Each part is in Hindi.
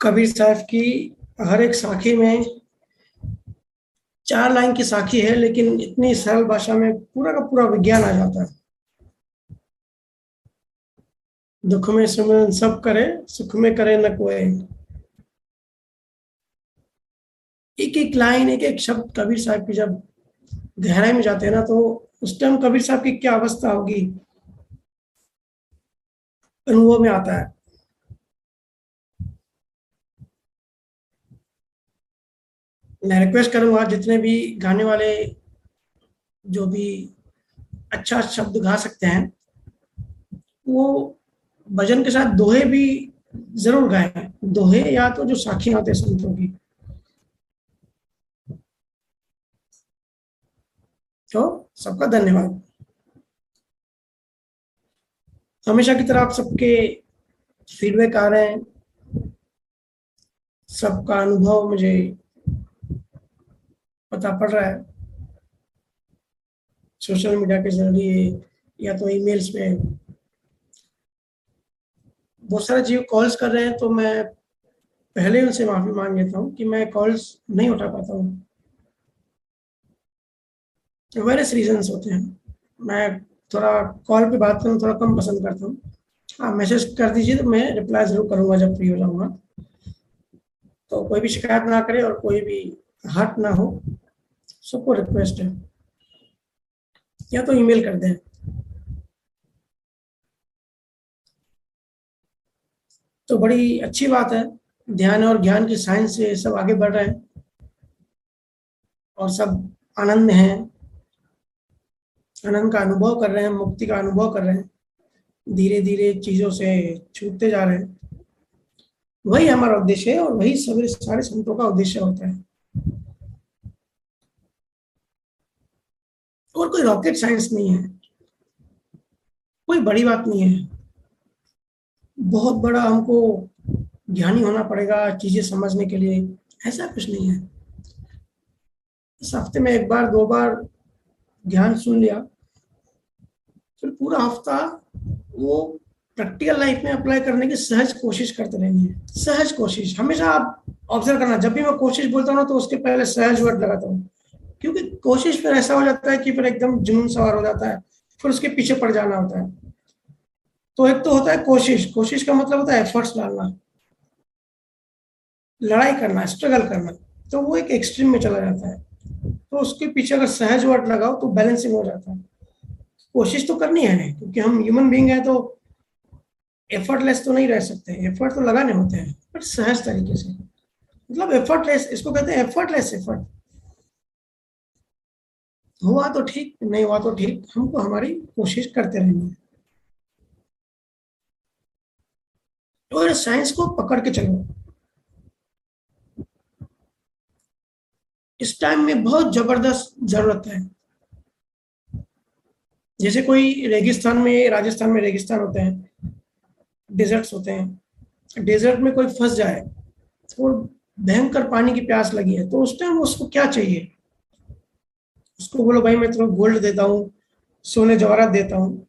कबीर साहब की हर एक साखी में 4 लाइन की साखी है, लेकिन इतनी सरल भाषा में पूरा का पूरा विज्ञान आ जाता है। दुख में सुमिरन सब करे, सुख में करे न कोई। एक एक लाइन, एक एक शब्द कबीर साहब की जब गहराई में जाते हैं ना, तो उस टाइम कबीर साहब की क्या अवस्था होगी, अनुभव में आता है। मैं रिक्वेस्ट करूंगा, जितने भी गाने वाले जो भी अच्छा शब्द गा सकते हैं, वो भजन के साथ दोहे भी जरूर गाएं। दोहे या तो जो साखी होते हैं संतों की। तो सबका धन्यवाद। हमेशा की तरह आप सबके फीडबैक आ रहे हैं, सबका अनुभव मुझे पता पड़ रहा है सोशल मीडिया के जरिए या तो ईमेल्स पे। बहुत सारे जीव कॉल्स कर रहे हैं, तो मैं पहले उनसे माफी मांग लेता हूँ कि मैं कॉल्स नहीं उठा पाता हूँ। वेरियस रीजंस होते हैं। मैं थोड़ा कॉल पे बात करना थोड़ा कम पसंद करता हूँ। हाँ, मैसेज कर दीजिए तो मैं रिप्लाई जरूर करूंगा जब फ्री हो जाऊंगा। तो कोई भी शिकायत ना करे और कोई भी हर्ट ना हो, सबको रिक्वेस्ट है, या तो ईमेल कर दें। तो बड़ी अच्छी बात है, ध्यान और ज्ञान की साइंस से सब आगे बढ़ रहे हैं और सब आनंद में हैं, आनंद का अनुभव कर रहे हैं, मुक्ति का अनुभव कर रहे हैं, धीरे धीरे चीजों से छूटते जा रहे हैं। वही हमारा उद्देश्य है और वही सभी सारे संतों का उद्देश्य होता है। और कोई रॉकेट साइंस नहीं है, कोई बड़ी बात नहीं है, बहुत बड़ा हमको ज्ञानी होना पड़ेगा चीजें समझने के लिए, ऐसा कुछ नहीं है। इस हफ्ते में एक बार दो बार ध्यान सुन लिया, फिर पूरा हफ्ता वो प्रैक्टिकल लाइफ में अप्लाई करने की सहज कोशिश करते रहेंगे। सहज कोशिश हमेशा आप ऑब्जर्व करना, जब भी मैं कोशिश बोलता हूँ ना, तो उसके पहले सहज वर्ड लगाता हूँ। क्योंकि कोशिश फिर ऐसा हो जाता है कि फिर एकदम जुनून सवार हो जाता है, फिर उसके पीछे पड़ जाना होता है। तो एक तो होता है कोशिश, कोशिश का मतलब होता है एफर्ट्स डालना, लड़ाई करना, स्ट्रगल करना। तो वो एक एक्सट्रीम में चला जाता है। तो उसके पीछे अगर सहज वर्ड लगाओ तो बैलेंसिंग हो जाता है। कोशिश तो करनी है, क्योंकि हम ह्यूमन बींग है, तो एफर्टलेस तो नहीं रह सकते, एफर्ट तो लगाने होते हैं, पर सहज तरीके से। मतलब एफर्टलेस, इसको कहते हैं एफर्टलेस एफर्ट। हुआ तो ठीक, नहीं हुआ तो ठीक, हमको हमारी कोशिश करते रहनी है। और साइंस को पकड़ के चलो। इस टाइम में बहुत जबरदस्त जरूरत है। जैसे कोई रेगिस्तान में, राजस्थान में रेगिस्तान होते हैं, डेजर्ट्स होते हैं, डेजर्ट में कोई फंस जाए और भयंकर पानी की प्यास लगी है, तो उस टाइम उसको क्या चाहिए? उसको बोलो भाई मैं तुम्हें गोल्ड देता हूँ, सोने जवाहरात देता हूँ,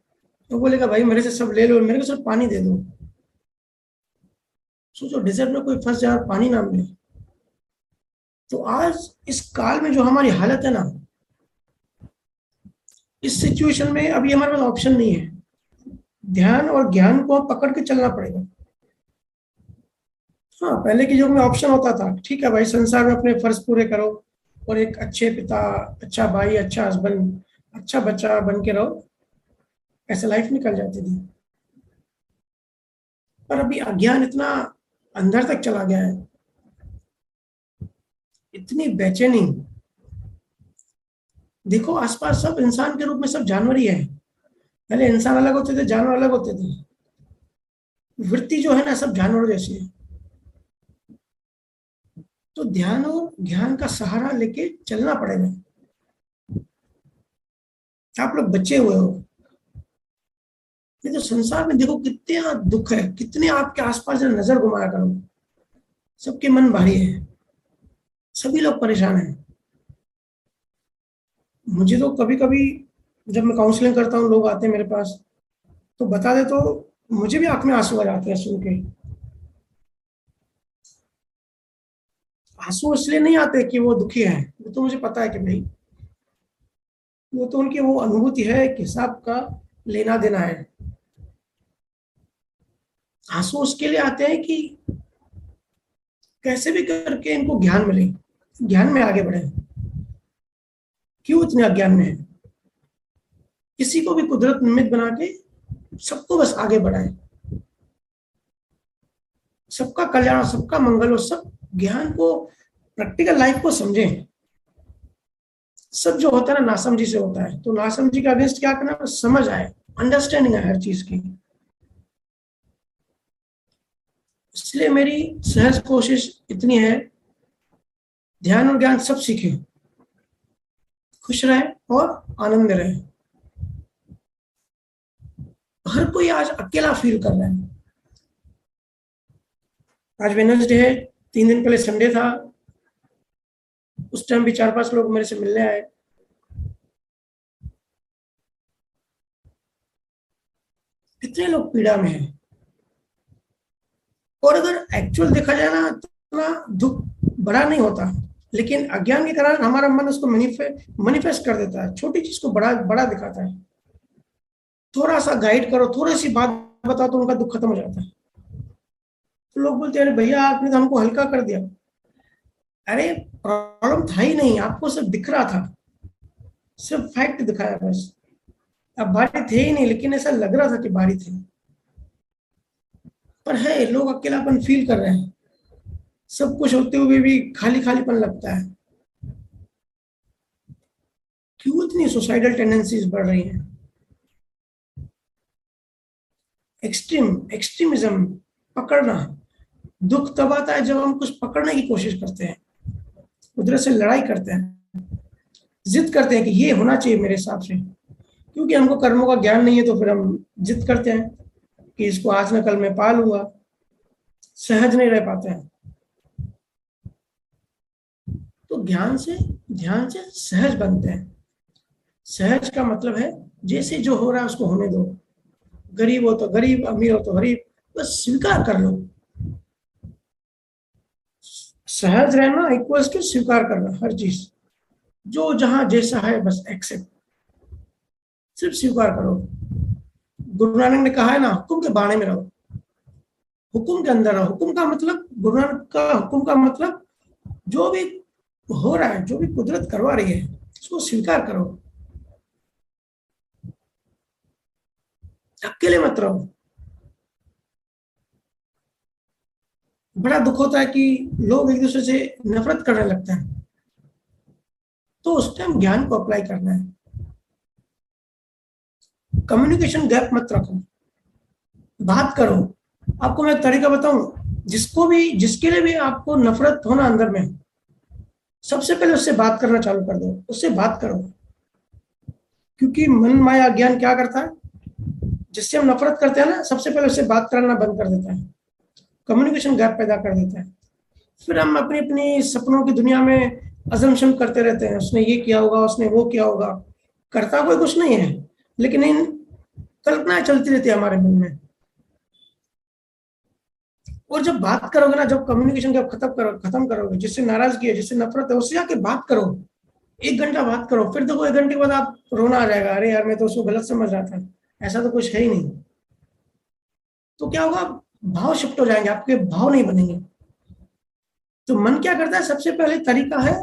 तो बोलेगा भाई मेरे से सब ले लो, मेरे को सिर्फ पानी दे दो। सोचो डेजर्ट में कोई फंस जाए और पानी ना मिले। तो आज इस काल में जो हमारी हालत है ना, इस सिचुएशन में अभी हमारे पास ऑप्शन नहीं है। ध्यान और ज्ञान को पकड़ के चलना पड़ेगा। हाँ, पहले के युग में ऑप्शन होता था, ठीक है भाई संसार में अपने फर्ज पूरे करो और एक अच्छे पिता, अच्छा भाई, अच्छा हस्बैंड, अच्छा बच्चा बन के रहो, ऐसे लाइफ निकल जाती थी। पर अभी अज्ञान इतना अंदर तक चला गया है, इतनी बेचैनी। देखो आसपास सब इंसान के रूप में सब जानवर ही है। पहले इंसान अलग होते थे, जानवर अलग होते थे। वृत्ति जो है ना, सब जानवरों जैसी है। तो ध्यान और ज्ञान का सहारा लेके चलना पड़ेगा। आप लोग बचे हुए हो, ये तो संसार में देखो कितना दुख है, कितने आपके आसपास जरा नजर घुमाया करो, सबके मन भारी है, सभी लोग परेशान हैं। मुझे तो कभी कभी जब मैं काउंसलिंग करता हूँ, लोग आते हैं मेरे पास, तो बता दे तो मुझे भी आंख में आंसू आ जाते हैं सुन के। आंसू इसलिए नहीं आते कि वो दुखी है, वो तो मुझे पता है कि भाई वो तो उनकी वो अनुभूति है कि हिसाब का लेना देना है। आंसू उसके लिए आते हैं कि कैसे भी करके इनको ज्ञान मिले, ज्ञान में आगे बढ़े। क्यों इतने अज्ञान में है? किसी को भी कुदरत निमित्त बना के सबको बस आगे बढ़ाए, सबका कल्याण, सबका मंगल हो, सब ज्ञान को, प्रैक्टिकल लाइफ को समझें। सब जो होता है ना नासमझी से होता है, तो नासमझी का अगेंस्ट क्या करना, समझ आए, अंडरस्टैंडिंग है हर चीज की। इसलिए मेरी सहज कोशिश इतनी है, ध्यान और ज्ञान सब सीखें, खुश रहे और आनंद में रहे। हर कोई आज अकेला फील कर रहा है। आज वेडनेसडे है, 3 दिन पहले संडे था, उस टाइम भी 4-5 लोग मेरे से मिलने आए। कितने लोग पीड़ा में हैं। और अगर एक्चुअल देखा जाए ना, तो ना दुख बड़ा नहीं होता, लेकिन अज्ञान के कारण हमारा मन उसको मैनिफेस्ट कर देता है, छोटी चीज को बड़ा बड़ा दिखाता है। थोड़ा सा गाइड करो, थोड़ी सी बात बताओ तो उनका दुख खत्म हो जाता है। तो लोग बोलते हैं अरे भैया आपने तो हमको हल्का कर दिया। अरे प्रॉब्लम था ही नहीं, आपको सिर्फ दिख रहा था, सिर्फ फैक्ट दिखाया बस। अब बारी थे ही नहीं, लेकिन ऐसा लग रहा था कि बारी थे। पर है, लोग अकेलापन फील कर रहे हैं, सब कुछ होते हुए भी खाली खालीपन लगता है। क्यों इतनी सुसाइडल टेंडेंसीज बढ़ रही हैं? एक्सट्रीमिज्म, पकड़ना। दुख तब आता है जब हम कुछ पकड़ने की कोशिश करते हैं, कुदरत से लड़ाई करते हैं, जिद करते हैं कि ये होना चाहिए मेरे हिसाब से। क्योंकि हमको कर्मों का ज्ञान नहीं है, तो फिर हम जिद करते हैं कि इसको आज न कल मैं पा लूंगा। सहज नहीं रह पाते हैं। तो ज्ञान से, ध्यान से सहज बनते हैं। सहज का मतलब है जैसे जो हो रहा है उसको होने दो। गरीब हो तो गरीब, अमीर हो तो गरीब, बस स्वीकार कर लो। सहज रहना इक्वल्स टू स्वीकार करना हर चीज, जो जहां जैसा है बस एक्सेप्ट, सिर्फ स्वीकार करो। गुरु नानक ने कहा है ना, हुक्म के बाणे में रहो, हुक्म के अंदर रहो। हुक्म का मतलब, गुरु नानक का हुक्म का मतलब, जो भी हो रहा है, जो भी कुदरत करवा रही है, उसको स्वीकार करो, अकेले मत रहो। बड़ा दुख होता है कि लोग एक दूसरे से नफरत करने लगते हैं, तो उस टाइम ज्ञान को अप्लाई करना है। कम्युनिकेशन गैप मत रखो, बात करो। आपको मैं एक तरीका बताऊं, जिसको भी, जिसके लिए भी आपको नफरत होना अंदर में, सबसे पहले उससे बात करना चालू कर दो, उससे बात करो। क्योंकि मन माया ज्ञान क्या करता है, जिससे हम नफरत करते हैं ना, सबसे पहले उससे बात करना बंद कर देता है, कम्युनिकेशन गैप पैदा कर देता है। फिर हम अपनी अपनी सपनों की दुनिया में अजम्पशन करते रहते हैं, उसने ये किया होगा, उसने वो किया होगा। करता कोई कुछ नहीं है, लेकिन इन कल्पनाएं चलती रहती है हमारे मन में। और जब बात करोगे ना, जब कम्युनिकेशन गैप खत्म करोगे, जिससे नाराजगी है, जिससे नफरत है, उससे जाके बात करो। 1 घंटा बात करो, फिर देखो 1 घंटे के बाद आप रोना आ जाएगा, अरे यार मैं तो उसको गलत समझ रहा था, ऐसा तो कुछ है ही नहीं। तो क्या होगा, भाव शिफ्ट हो जाएंगे, आपके भाव नहीं बनेंगे। तो मन क्या करता है, सबसे पहले तरीका है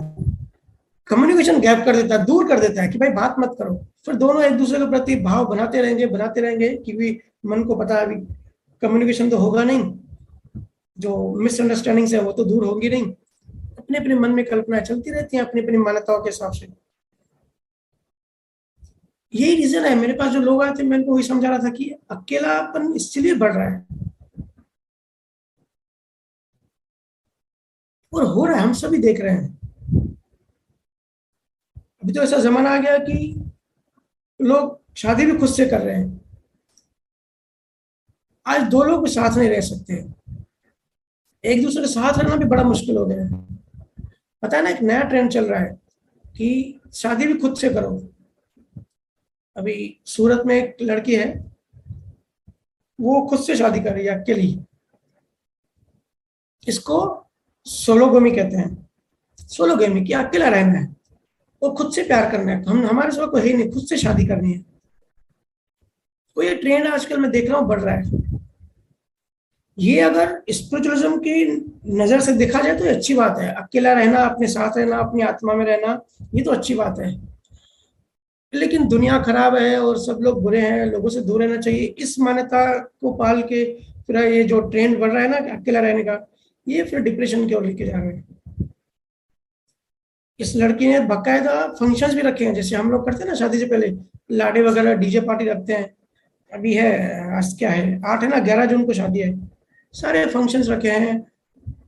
कम्युनिकेशन गैप कर देता है, दूर कर देता है कि भाई बात मत करो। फिर दोनों एक दूसरे के प्रति भाव बनाते रहेंगे, क्योंकि मन को पता है अभी कम्युनिकेशन तो होगा नहीं, जो मिसअंडरस्टैंडिंग्स है वो तो दूर होगी नहीं। अपने अपने मन में कल्पनाएं चलती रहती हैं, अपनी अपनी मान्यताओं के हिसाब से। यही रीजन है, मेरे पास जो लोग आए थे, मैं उनको वही समझा रहा था कि अकेलापन इसलिए बढ़ रहा है, और हो रहा है, हम सभी देख रहे हैं। अभी तो ऐसा जमाना आ गया कि लोग शादी भी खुद से कर रहे हैं। आज 2 लोग भी साथ नहीं रह सकते, एक दूसरे के साथ रहना भी बड़ा मुश्किल हो गया है। पता है ना, एक नया ट्रेंड चल रहा है कि शादी भी खुद से करो। अभी सूरत में एक लड़की है, वो खुद से शादी कर रही है अकेली। इसको सोलोगमी कहते हैं। सोलो गेमिंग किया, अकेला रहना है, वो खुद से प्यार करना है, हम हमारे सिवा कोई है ही नहीं, खुद से शादी करनी है। तो ये ट्रेंड आजकल मैं देख रहा हूँ बढ़ रहा है। ये अगर स्पिरिचुअलिज्म की नजर से देखा जाए तो ये अच्छी बात है, अकेला रहना, अपने साथ रहना, अपनी आत्मा में रहना, ये तो अच्छी बात है। लेकिन दुनिया खराब है और सब लोग बुरे हैं, लोगों से दूर रहना चाहिए, इस मान्यता को पाल के फिर ये जो ट्रेंड बढ़ रहा है ना कि अकेला रहने का, ये फिर डिप्रेशन की ओर लेके जा रहे हैं। इस लड़की ने बाकायदा फंक्शंस भी रखे हैं, जैसे हम लोग करते हैं ना शादी से पहले, लाडे वगैरह डीजे पार्टी रखते हैं। अभी है, आज क्या है, 8 है ना, 11 जून को शादी है, सारे फंक्शंस रखे हैं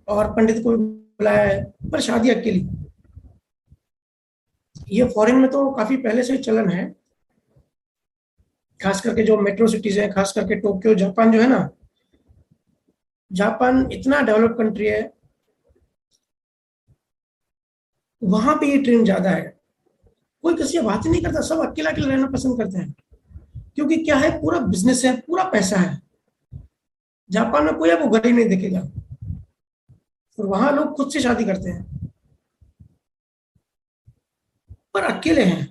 और पंडित को भी बुलाया है, पर शादी अकेली। ये फॉरेन में तो काफी पहले से चलन है, खास करके जो मेट्रो सिटीज है, खास करके टोक्यो, जापान जो है ना, जापान इतना डेवलप कंट्री है, वहां पे ये ट्रेंड ज्यादा है। कोई किसी से बात ही नहीं करता, सब अकेला अकेला रहना पसंद करते हैं, क्योंकि क्या है, पूरा बिजनेस है, पूरा पैसा है। जापान में कोई आपको गरीब नहीं दिखेगा, और वहां लोग खुद से शादी करते हैं, पर अकेले हैं,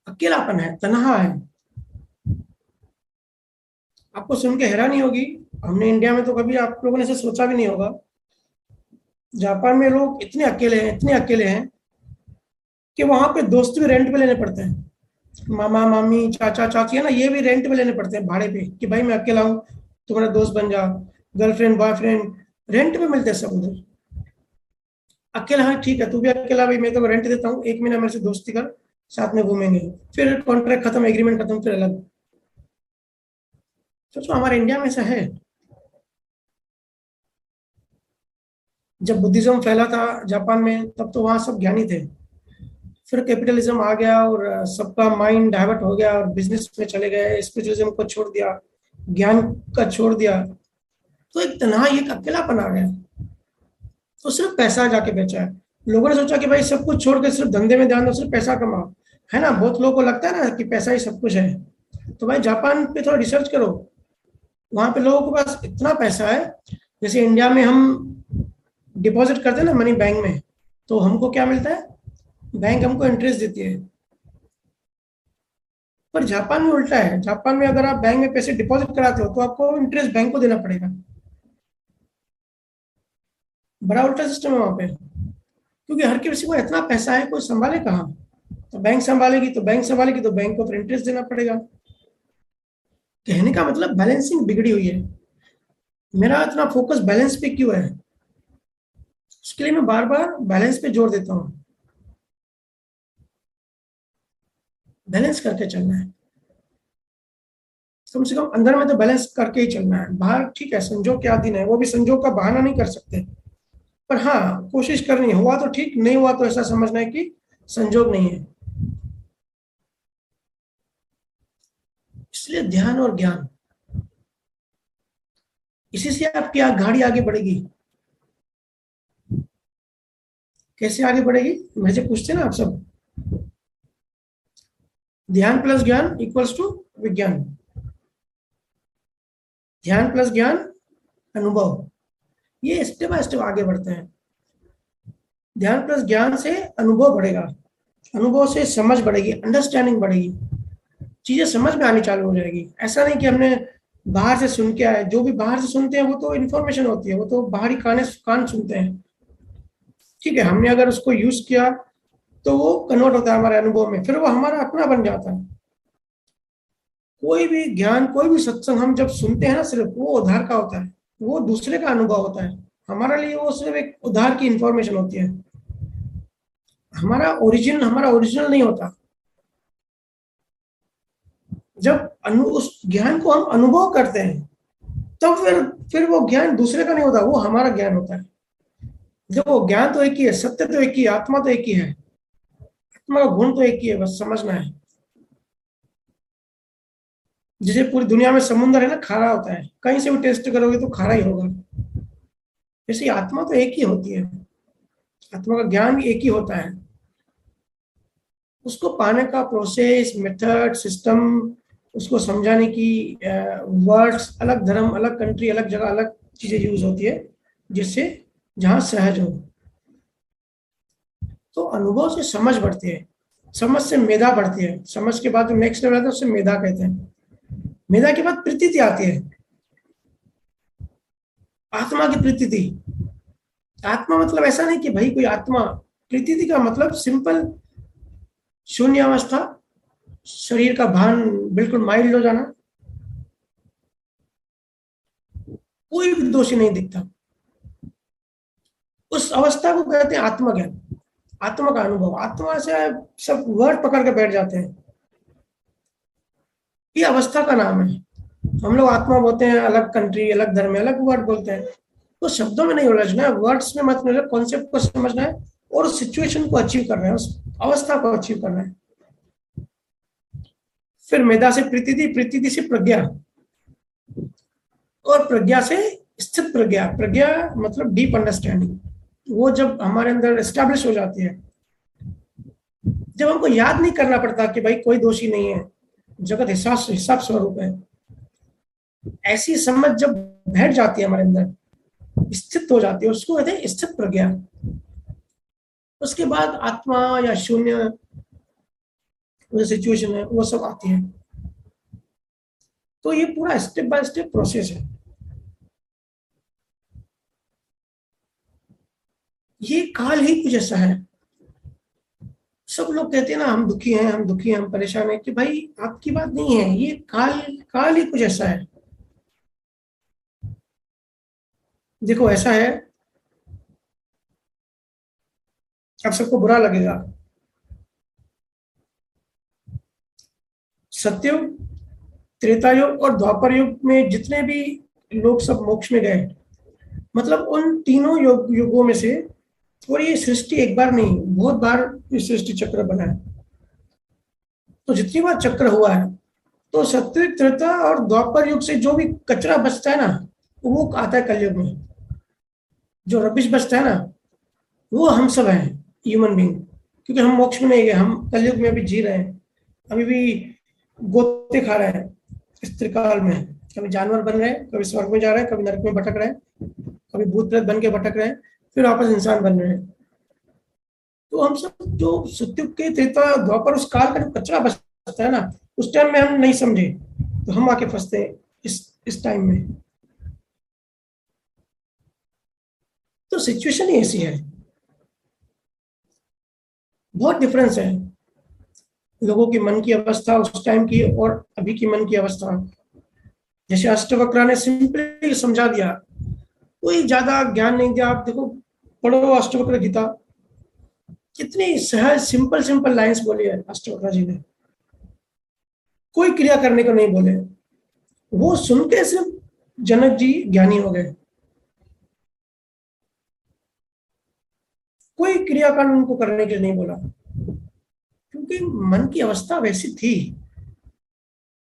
अकेलापन है, तन्हा है। आपको सुन के हैरानी होगी, हमने इंडिया में तो कभी आप लोगों ने ऐसे सोचा भी नहीं होगा, जापान में लोग इतने अकेले हैं, इतने अकेले हैं कि वहां पे दोस्त भी रेंट पे लेने पड़ते हैं। मामा मामी चाचा चाची है ना, ये भी रेंट पे लेने पड़ते हैं, भाड़े पे, कि भाई मैं अकेला हूँ, तुम्हारा दोस्त बन जा। गर्लफ्रेंड बॉयफ्रेंड रेंट पे मिलते हैं सब उधर। अकेला, हाँ ठीक है, तू भी अकेला, भाई मैं तो रेंट देता हूँ, 1 महीना मेरे से दोस्ती कर, साथ में घूमेंगे, फिर कॉन्ट्रैक्ट खत्म, एग्रीमेंट खत्म, फिर अलग। सोचो हमारे इंडिया में ऐसा है। जब बुद्धिज्म फैला था जापान में, तब तो वहां सब ज्ञानी थे, फिर कैपिटलिज्म आ गया और सबका माइंड डाइवर्ट हो गया और बिजनेस में चले गए, स्पिरिचुअलिज्म को छोड़ दिया, ज्ञान का छोड़ दिया, तो एक तन्हाई, एक अकेलापन आ गया। तो सिर्फ पैसा जाके बेचा है। लोगों ने सोचा कि भाई सब कुछ छोड़ के सिर्फ धंधे में ध्यान दो, सिर्फ पैसा कमाओ, है ना, बहुत लोगों को लगता है ना कि पैसा ही सब कुछ है। तो भाई जापान पे थोड़ा रिसर्च करो, वहां पे लोगों के पास इतना पैसा है, जैसे इंडिया में हम डिपॉजिट करते हैं ना मनी बैंक में, तो हमको क्या मिलता है, बैंक हमको इंटरेस्ट देती है। पर जापान में उल्टा है, जापान में अगर आप बैंक में पैसे डिपॉजिट कराते हो तो आपको इंटरेस्ट बैंक को देना पड़ेगा। बड़ा उल्टा सिस्टम है वहां पे, क्योंकि हर किसी को इतना पैसा है, कोई संभाले कहाँ। तो बैंक संभालेगी तो बैंक संभालेगी तो बैंक को फिर इंटरेस्ट देना पड़ेगा। कहने का मतलब बैलेंसिंग बिगड़ी हुई है। मेरा इतना फोकस बैलेंस पे क्यों है, उसके लिए मैं बार बार बैलेंस पे जोर देता हूँ। बैलेंस करके चलना है, कम से कम अंदर में तो बैलेंस करके ही चलना है। बाहर ठीक है, संजोग के अधीन है, वो भी संजोग का बहाना नहीं कर सकते, पर हाँ कोशिश करनी है, हुआ तो ठीक, नहीं हुआ तो ऐसा समझना है कि संजोग नहीं है। इसलिए ध्यान और ज्ञान, इसी से आपकी गाड़ी आगे बढ़ेगी। कैसे आगे बढ़ेगी, मेरे से पूछते ना आप सब, ध्यान प्लस ज्ञान इक्वल्स टू विज्ञान, ध्यान प्लस ज्ञान अनुभव, ये स्टेप बाय स्टेप आगे बढ़ते हैं। ध्यान प्लस ज्ञान से अनुभव बढ़ेगा, अनुभव से समझ बढ़ेगी, अंडरस्टैंडिंग बढ़ेगी, चीजें समझ में आनी चालू हो जाएगी। ऐसा नहीं कि हमने बाहर से सुन के आए, जो भी बाहर से सुनते हैं वो तो इन्फॉर्मेशन होती है, वो तो बाहरी कान सुनते हैं, ठीक है, हमने अगर उसको यूज किया तो वो कन्वर्ट होता है हमारे अनुभव में, फिर वो हमारा अपना बन जाता है। कोई भी ज्ञान, कोई भी सत्संग हम जब सुनते हैं ना, सिर्फ वो उधार का होता है, वो दूसरे का अनुभव होता है, हमारे लिए वो सिर्फ एक उधार की इंफॉर्मेशन होती है, हमारा ओरिजिनल नहीं होता। जब उस ज्ञान को हम अनुभव करते हैं, तब फिर वो ज्ञान दूसरे का नहीं होता, वो हमारा ज्ञान होता है। जब वो ज्ञान तो एक ही है, सत्य तो एक ही है, आत्मा तो एक ही है, आत्मा का गुण तो एक ही है, बस समझना है। जैसे पूरी दुनिया में समुद्र है ना, खारा होता है, कहीं से भी टेस्ट करोगे तो खारा ही होगा। जैसे आत्मा तो एक ही होती है, आत्मा का ज्ञान भी एक ही होता है। उसको पाने का प्रोसेस, मेथड, सिस्टम, उसको समझाने की वर्ड्स, अलग धर्म, अलग कंट्री, अलग जगह अलग चीजें यूज होती है, जिससे जहां सहज हो। तो अनुभव से समझ बढ़ती है, समझ से मेधा बढ़ती है, समझ के बाद जो नेक्स्ट लेवल आता है उसे मेधा कहते हैं। मेधा के बाद प्रतीति आती है, आत्मा की प्रतीति। आत्मा मतलब ऐसा नहीं कि भाई कोई आत्मा, प्रतीति का मतलब सिंपल शून्य अवस्था, शरीर का भान बिल्कुल माइल्ड हो जाना, कोई भी दोषी नहीं दिखता, उस अवस्था को कहते हैं आत्मज्ञान, आत्मा का अनुभव। आत्मा से सब वर्ड पकड़ के बैठ जाते हैं, ये अवस्था का नाम है। हम लोग आत्मा बोलते हैं, अलग कंट्री, अलग धर्म में अलग वर्ड बोलते हैं। तो शब्दों में नहीं उलझना है, वर्ड्स में मत उलझना, कॉन्सेप्ट को समझना है और उस सिचुएशन को अचीव करना है, उस अवस्था को अचीव करना है। फिर मेधा से प्रतीति, प्रतीति से प्रज्ञा, और प्रज्ञा से स्थित प्रज्ञा। प्रज्ञा मतलब डीप अंडरस्टैंडिंग, वो जब हमारे अंदर एस्टैब्लिश हो जाती है, जब हमको याद नहीं करना पड़ता कि भाई कोई दोषी नहीं है, जगत हिसाब स्वरूप है, ऐसी समझ जब बैठ जाती है हमारे अंदर, स्थित हो जाती है, उसको कहते हैं स्थित प्रज्ञा। उसके बाद आत्मा या शून्य जो सिचुएशन है वो सब आती है। तो ये पूरा स्टेप बाय स्टेप प्रोसेस है। ये काल ही कुछ ऐसा है। सब लोग कहते हैं ना हम दुखी हैं, हम दुखी हैं, हम परेशान हैं, कि भाई आपकी बात नहीं है, ये काल, काल ही कुछ ऐसा है। देखो ऐसा है, अब सबको बुरा लगेगा, सत्ययुग, त्रेता युग और द्वापर युग में जितने भी लोग सब मोक्ष में गए, मतलब उन तीनों युगों में से, और ये सृष्टि एक बार नहीं बहुत बार ये सृष्टि चक्र बना है, तो जितनी बार चक्र हुआ है, तो सत्युग, त्रेता और द्वापर युग से जो भी कचरा बचता है ना, वो आता है कलयुग में। जो रबिश बचता है ना, वो हम सब हैं, ह्यूमन बींग। क्योंकि हम मोक्ष में नहीं गए, हम कलयुग में अभी जी रहे हैं, अभी भी गोते खा रहे हैं इस त्रिकाल में। कभी जानवर बन रहे हैं, कभी स्वर्ग में जा रहे हैं, कभी नरक में भटक रहे हैं, कभी भूत प्रेत बन के भटक रहे हैं, फिर वापस इंसान बन रहे हैं। तो हम सब जो सत्युग के, त्रेता, द्वापर, उस काल का जो कचरा बचता है ना, उस टाइम में हम नहीं समझे, तो हम आके फंसते हैं इस टाइम में। तो सिचुएशन ही ऐसी है, बहुत डिफरेंस है लोगों की मन की अवस्था उस टाइम की और अभी की मन की अवस्था। जैसे अष्टवक्रा ने सिंपली समझा दिया, कोई ज्यादा ज्ञान नहीं दिया। आप देखो, पढ़ो अष्टवक्र गीता, कितनी सहज सिंपल सिंपल लाइंस बोली है अष्टवक्र जी ने, कोई क्रिया करने को नहीं बोले। वो सुन के सिर्फ जनक जी ज्ञानी हो गए, कोई क्रियाकांड उनको करने के लिए नहीं बोला, क्योंकि मन की अवस्था वैसी थी,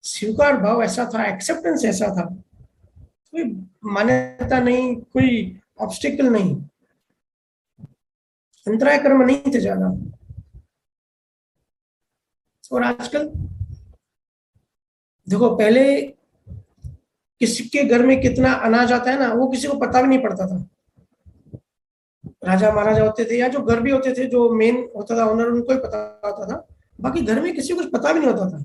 स्वीकार भाव ऐसा था, एक्सेप्टेंस ऐसा था, कोई मान्यता नहीं, कोई ऑब्स्टिकल नहीं, अंतराय कर्म नहीं थे ज्यादा। और आजकल देखो, पहले किसी के घर में कितना अनाज आता है ना, वो किसी को पता भी नहीं पड़ता था। राजा महाराजा होते थे या जो घर भी होते थे, जो मेन होता था ओनर, उनको ही पता होता था, बाकी घर में किसी को कुछ पता भी नहीं होता था।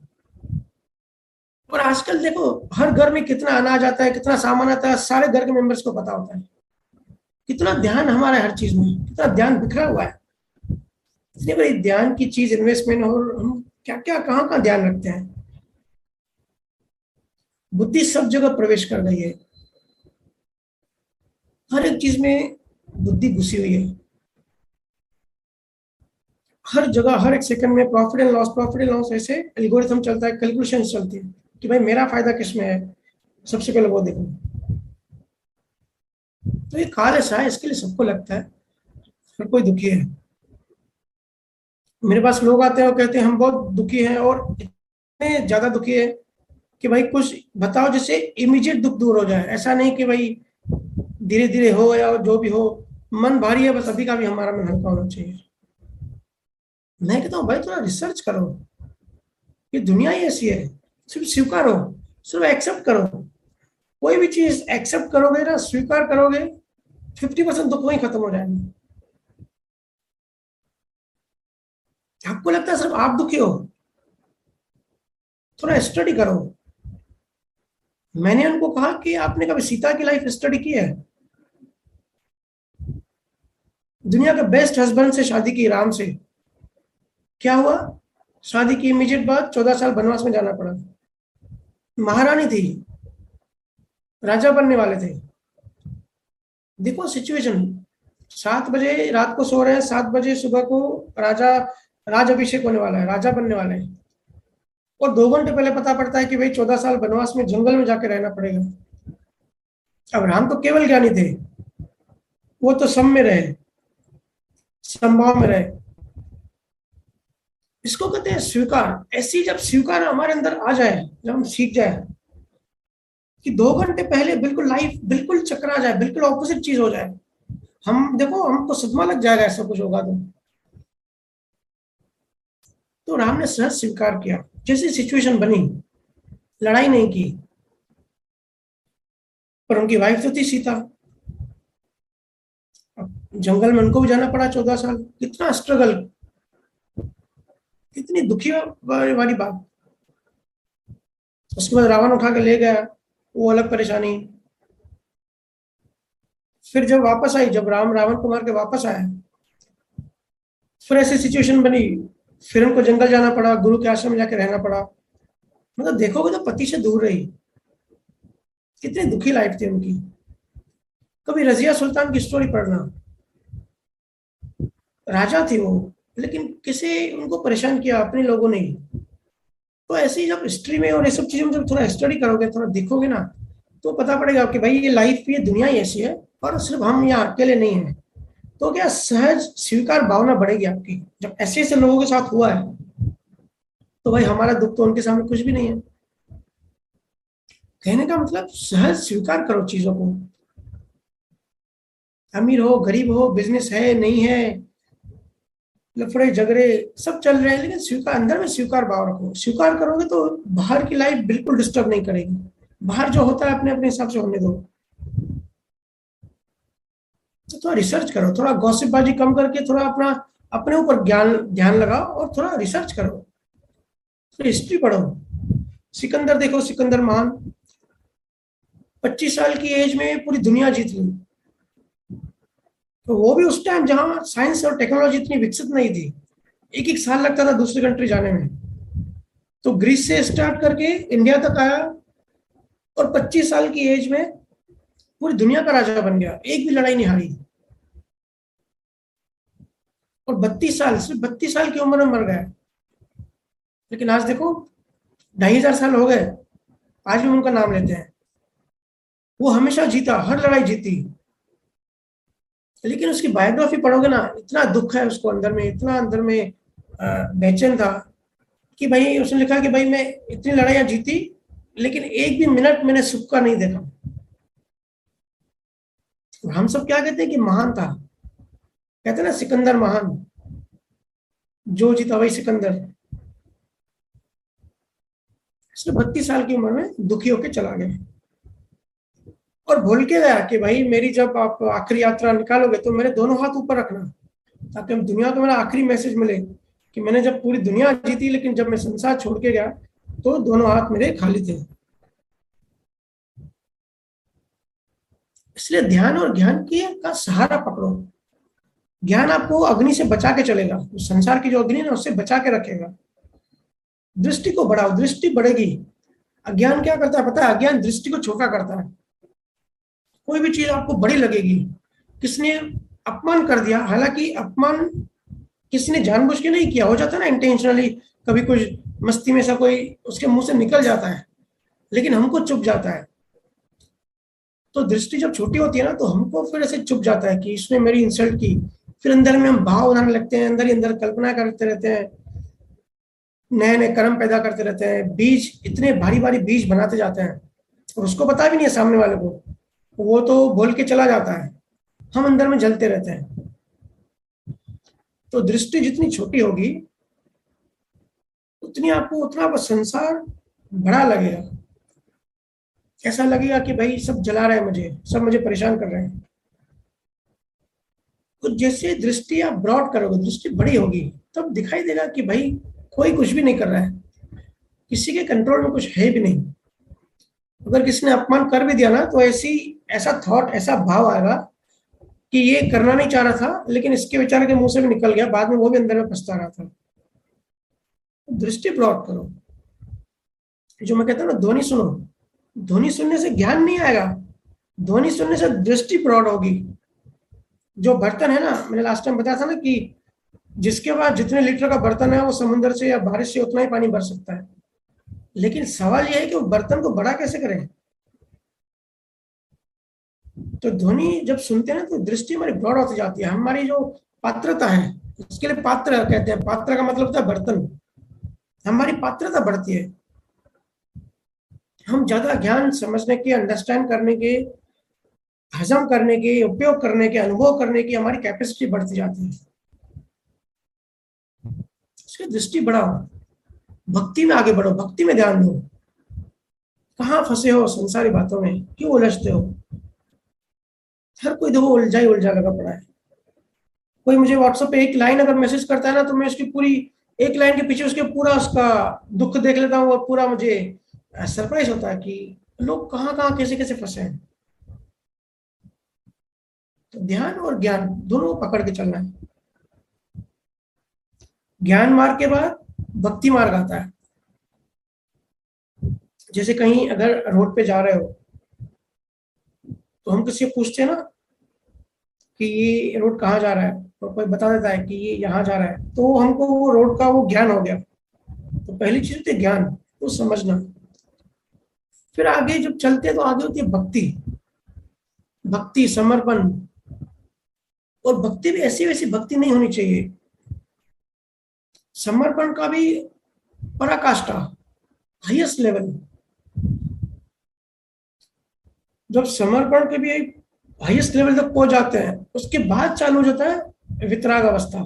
और आजकल देखो, हर घर में कितना अनाज आता है, कितना सामान आता है, सारे घर के मेंबर्स को पता होता है। कितना ध्यान हमारा हर चीज में, कितना ध्यान बिखरा हुआ है, इतनी बड़ी ध्यान की चीज इन्वेस्टमेंट, और हम क्या क्या कहाँ कहाँ ध्यान रखते हैं। बुद्धि सब जगह प्रवेश कर गई है, हर एक चीज में बुद्धि घुसी हुई है, हर जगह हर एक सेकंड में profit and loss, profit and loss, ऐसे एल्गोरिथम चलता है, कैलकुलेशन चलती है कि भाई मेरा फायदा किसमें है, सबसे पहले वो देखो। तो ये काल ऐसा है, इसके लिए सबको लगता है, हर कोई दुखी है। मेरे पास लोग आते हैं और कहते हैं हम बहुत दुखी हैं, और इतने ज्यादा दुखी है कि भाई कुछ बताओ जिससे इमीडिएट दुख दूर हो जाए। ऐसा नहीं कि भाई धीरे धीरे हो या जो भी हो, मन भारी है, बस अभी का भी हमारा मन हल्का होना चाहिए। मैं कहता हूँ भाई थोड़ा रिसर्च करो, ये दुनिया ही ऐसी है, सिर्फ स्वीकारो, सिर्फ एक्सेप्ट करो। कोई भी चीज एक्सेप्ट करोगे ना, स्वीकार करोगे, 50% दुख वहीं खत्म हो जाएगा। आपको लगता है सिर्फ आप दुखी हो? थोड़ा स्टडी करो। मैंने उनको कहा कि आपने कभी सीता की लाइफ स्टडी की है? दुनिया के बेस्ट हस्बैंड से शादी की, राम से। क्या हुआ? शादी की इमीडिएट बाद 14 साल वनवास में जाना पड़ा। महारानी थी, राजा बनने वाले थे। देखो सिचुएशन, 7 बजे रात को सो रहे हैं, 7 बजे सुबह को राजा, राज अभिषेक होने वाला है, राजा बनने वाले हैं। और 2 घंटे पहले पता पड़ता है कि भाई 14 साल वनवास में जंगल में जाके रहना पड़ेगा। अब राम तो केवल ज्ञानी थे, वो तो सम में रहे, संभाव में रहे। इसको कहते हैं स्वीकार। ऐसी जब स्वीकार हमारे अंदर आ जाए, जब हम सीख जाए कि 2 घंटे पहले बिल्कुल लाइफ बिल्कुल चकरा जाए, बिल्कुल ऑपोजिट चीज हो जाए, हम देखो हमको सदमा लग जाएगा ऐसा कुछ होगा तो राम ने सहज स्वीकार किया। जैसी सिचुएशन बनी, लड़ाई नहीं की। पर उनकी वाइफ तो थी सीता। अब जंगल में उनको भी जाना पड़ा 14 साल। कितना स्ट्रगल, कितनी दुखी वाली बात। उसके बाद रावण उठा के ले गया, वो अलग परेशानी। फिर जब वापस आई, जब राम रावण को मार के वापस आया, फिर ऐसी सिचुएशन बनी, फिर उनको जंगल जाना पड़ा, गुरु के आश्रम में जाके रहना पड़ा। मतलब देखोगे तो पति से दूर रही। कितनी दुखी लाइफ थी उनकी। कभी रजिया सुल्तान की स्टोरी पढ़ना। राजा थी वो, लेकिन किसी उनको परेशान किया अपने लोगों ने। तो ऐसे ही जब हिस्ट्री में और ये सब चीजों में जब थोड़ा स्टडी करोगे, थोड़ा देखोगे ना, तो पता पड़ेगा कि भाई ये लाइफ, ये दुनिया ही ऐसी है और सिर्फ हम यहाँ अकेले नहीं है। तो क्या सहज स्वीकार भावना बढ़ेगी आपकी। जब ऐसे ऐसे लोगों के साथ हुआ है तो भाई हमारा दुख तो उनके सामने कुछ भी नहीं है। कहने का मतलब सहज स्वीकार करो चीजों को। अमीर हो, गरीब हो, बिजनेस है नहीं है, लफड़े झगड़े सब चल रहे हैं, लेकिन स्वीकार, अंदर में स्वीकार भाव रखो। स्वीकार करोगे तो बाहर की लाइफ बिल्कुल डिस्टर्ब नहीं करेगी। बाहर जो होता है अपने अपने हिसाब से होने दो। तो थोड़ा रिसर्च करो, थोड़ा गॉसिपबाजी कम करके थोड़ा अपना अपने ऊपर ज्ञान ध्यान लगाओ और थोड़ा रिसर्च करो, थोड़ा हिस्ट्री पढ़ो। सिकंदर देखो, सिकंदर महान 25 साल की एज में पूरी दुनिया जीत ली। तो वो भी उस टाइम जहां साइंस और टेक्नोलॉजी इतनी विकसित नहीं थी, एक एक साल लगता था दूसरी कंट्री जाने में। तो ग्रीस से स्टार्ट करके इंडिया तक आया और 25 साल की एज में पूरी दुनिया का राजा बन गया, एक भी लड़ाई नहीं हारी। और 32 साल, सिर्फ 32 साल की उम्र में मर गया। लेकिन आज देखो 2500 साल हो गए, आज भी उनका नाम लेते हैं। वो हमेशा जीता, हर लड़ाई जीती। लेकिन उसकी बायोग्राफी पढ़ोगे ना, इतना दुख है उसको अंदर में, इतना अंदर में बेचैन था कि भाई उसने लिखा कि भाई मैं इतनी लड़ाइयां जीती लेकिन एक भी मिनट मैंने सुख का नहीं देखा। हम सब क्या कहते हैं कि महान था, कहते हैं ना सिकंदर महान, जो जीता वही सिकंदर। इसलिए 32 साल की उम्र में दुखी होकर चला गया और भूल के गया कि भाई मेरी जब आप आखिरी यात्रा निकालोगे तो मेरे दोनों हाथ ऊपर रखना, ताकि हम दुनिया को मेरा आखिरी मैसेज मिले कि मैंने जब पूरी दुनिया जीती लेकिन जब मैं संसार छोड़ के गया तो दोनों हाथ मेरे खाली थे। इसलिए ध्यान और ज्ञान की का सहारा पकड़ो। ज्ञान आपको अग्नि से बचा के चलेगा, संसार की जो अग्नि है ना उससे बचा के रखेगा। दृष्टि को बढ़ाओ, दृष्टि बढ़ेगी। अज्ञान क्या करता है पता है? अज्ञान दृष्टि को छोटा करता है। कोई भी चीज आपको बड़ी लगेगी। किसने अपमान कर दिया, हालांकि अपमान किसी ने जानबूझ के नहीं किया, हो जाता है ना इंटेंशनली, कभी कुछ मस्ती में से कोई उसके मुंह से निकल जाता है, लेकिन हमको चुप जाता है। तो दृष्टि जब छोटी होती है ना तो हमको फिर ऐसे चुप जाता है कि इसने मेरी इंसल्ट की। फिर अंदर में हम भाव बनाने लगते हैं, अंदर ही अंदर कल्पना करते रहते हैं, नए नए कर्म पैदा करते रहते हैं, बीज इतने भारी भारी बीज बनाते जाते हैं और उसको पता भी नहीं है सामने वाले को, वो तो बोल के चला जाता है, हम अंदर में जलते रहते हैं। तो दृष्टि जितनी छोटी होगी उतनी आपको उतना बस संसार बड़ा लगेगा। ऐसा लगेगा कि भाई सब जला रहे हैं मुझे, सब मुझे परेशान कर रहे हैं। तो जैसे दृष्टि आप ब्रॉड करोगे, दृष्टि बड़ी होगी, तब दिखाई देगा कि भाई कोई कुछ भी नहीं कर रहा है, किसी के कंट्रोल में कुछ है भी नहीं। अगर किसी ने अपमान कर भी दिया ना, तो ऐसा थॉट, ऐसा भाव आएगा कि ये करना नहीं चाह रहा था, लेकिन इसके बेचारे के मुंह से भी निकल गया, बाद में वो भी अंदर में पछता रहा था। दृष्टि ब्रॉड करो। जो मैं कहता हूँ ना, ध्वनि सुनो, ध्वनि सुनने से ज्ञान नहीं आएगा, ध्वनि सुनने से दृष्टि ब्रॉड होगी। जो बर्तन है ना, मैंने लास्ट टाइम बताया था ना कि जिसके पास जितने लीटर का बर्तन है, वो समुद्र से या बारिश से उतना ही पानी भर सकता है। लेकिन सवाल यह है कि वो बर्तन को बड़ा कैसे करें। तो ध्वनि जब सुनते हैं ना, तो दृष्टि हमारी ब्रॉड होती जाती है। हमारी जो पात्रता है, उसके लिए पात्र कहते हैं, पात्र का मतलब होता है बर्तन। हमारी पात्रता बढ़ती है, हम ज्यादा ज्ञान समझने के, अंडरस्टैंड करने के, हजम करने के, उपयोग करने के, अनुभव करने की हमारी कैपेसिटी बढ़ती जाती है। उसकी दृष्टि बढ़ाओ, भक्ति में आगे बढ़ो, भक्ति में ध्यान दो। कहाँ फंसे हो संसारी बातों में, क्यों उलझते हो। हर कोई देखो उलझा ही उलझा लगा पड़ा है। कोई मुझे व्हाट्सएप पे एक लाइन अगर मैसेज करता है ना, तो मैं उसकी पूरी एक लाइन के पीछे उसके पूरा उसका दुख देख लेता हूँ, और पूरा मुझे सरप्राइज होता है कि लोग कहाँ कहाँ कैसे कैसे फंसे हैं। तो ध्यान और ज्ञान दोनों पकड़ के चलना है। ज्ञान मार्ग के बाद भक्ति मार्ग आता है। जैसे कहीं अगर रोड पे जा रहे हो, तो हम किसी से पूछते हैं ना कि ये रोड कहाँ जा रहा है, तो कोई बता देता है कि ये यहाँ जा रहा है, तो हमको वो रोड का वो ज्ञान हो गया। तो पहली चीज होती है ज्ञान, वो समझना। फिर आगे जब चलते हैं तो आगे होती है भक्ति, भक्ति समर्पण। और भक्ति भी ऐसी वैसी भक्ति नहीं होनी चाहिए। समर्पण का भी पराकाष्ठा, हाईएस्ट लेवल। जब समर्पण के भी हाईएस्ट लेवल तक पहुंच जाते हैं, उसके बाद चालू हो जाता है वितराग अवस्था।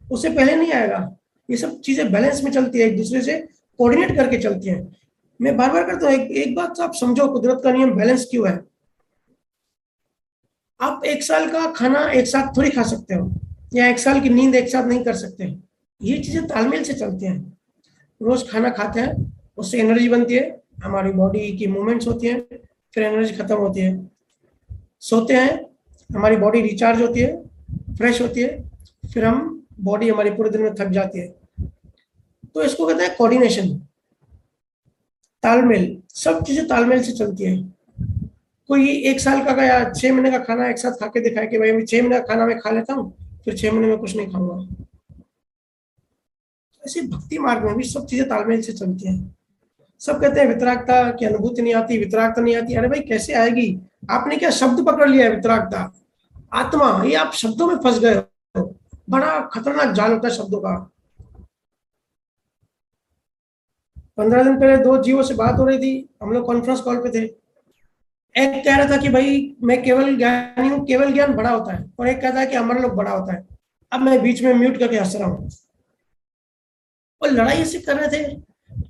उससे पहले नहीं आएगा। ये सब चीजें बैलेंस में चलती है, एक दूसरे से कोऑर्डिनेट करके चलती हैं। मैं बार बार करता हूँ, एक बात तो आप समझो, कुदरत का नियम बैलेंस क्यों है। आप एक साल का खाना एक साथ थोड़ी खा सकते हो, या एक साल की नींद एक साथ नहीं कर सकते। ये चीजें तालमेल से चलती हैं। रोज खाना खाते हैं, उससे एनर्जी बनती है, हमारी बॉडी की मूवमेंट्स होती हैं, फिर एनर्जी खत्म होती है। सोते हैं, हमारी बॉडी रिचार्ज होती है, फ्रेश होती है, फिर हम बॉडी हमारी पूरे दिन में थक जाती है। तो इसको कहते हैं कोऑर्डिनेशन, तालमेल। सब चीजें तालमेल से चलती है। कोई एक साल का या 6 महीने का खाना एक साथ खा के दिखाए कि भाई मैं 6 महीने का खाना मैं खा लेता हूँ, फिर 6 महीने में कुछ नहीं खाऊंगा। ऐसे भक्ति मार्ग में भी सब चीजें तालमेल से चलती हैं। सब कहते हैं वितरागता की अनुभूति नहीं आती, वितरागता नहीं आती। अरे भाई कैसे आएगी। आपने क्या शब्द पकड़ लिया है वितरागता, आत्मा, ये आप शब्दों में फंस गए हो। बड़ा खतरनाक जाल होता है शब्दों का। 15 दिन पहले दो जीवों से बात हो रही थी, हम लोग कॉन्फ्रेंस कॉल पे थे। एक कह रहा था कि भाई मैं केवल ज्ञानी हूँ, केवल ज्ञान बड़ा होता है, और एक कहता है कि हमारा लोग बड़ा होता है। अब मैं बीच में म्यूट करके हंस रहा हूँ, और लड़ाई ऐसे कर रहे थे।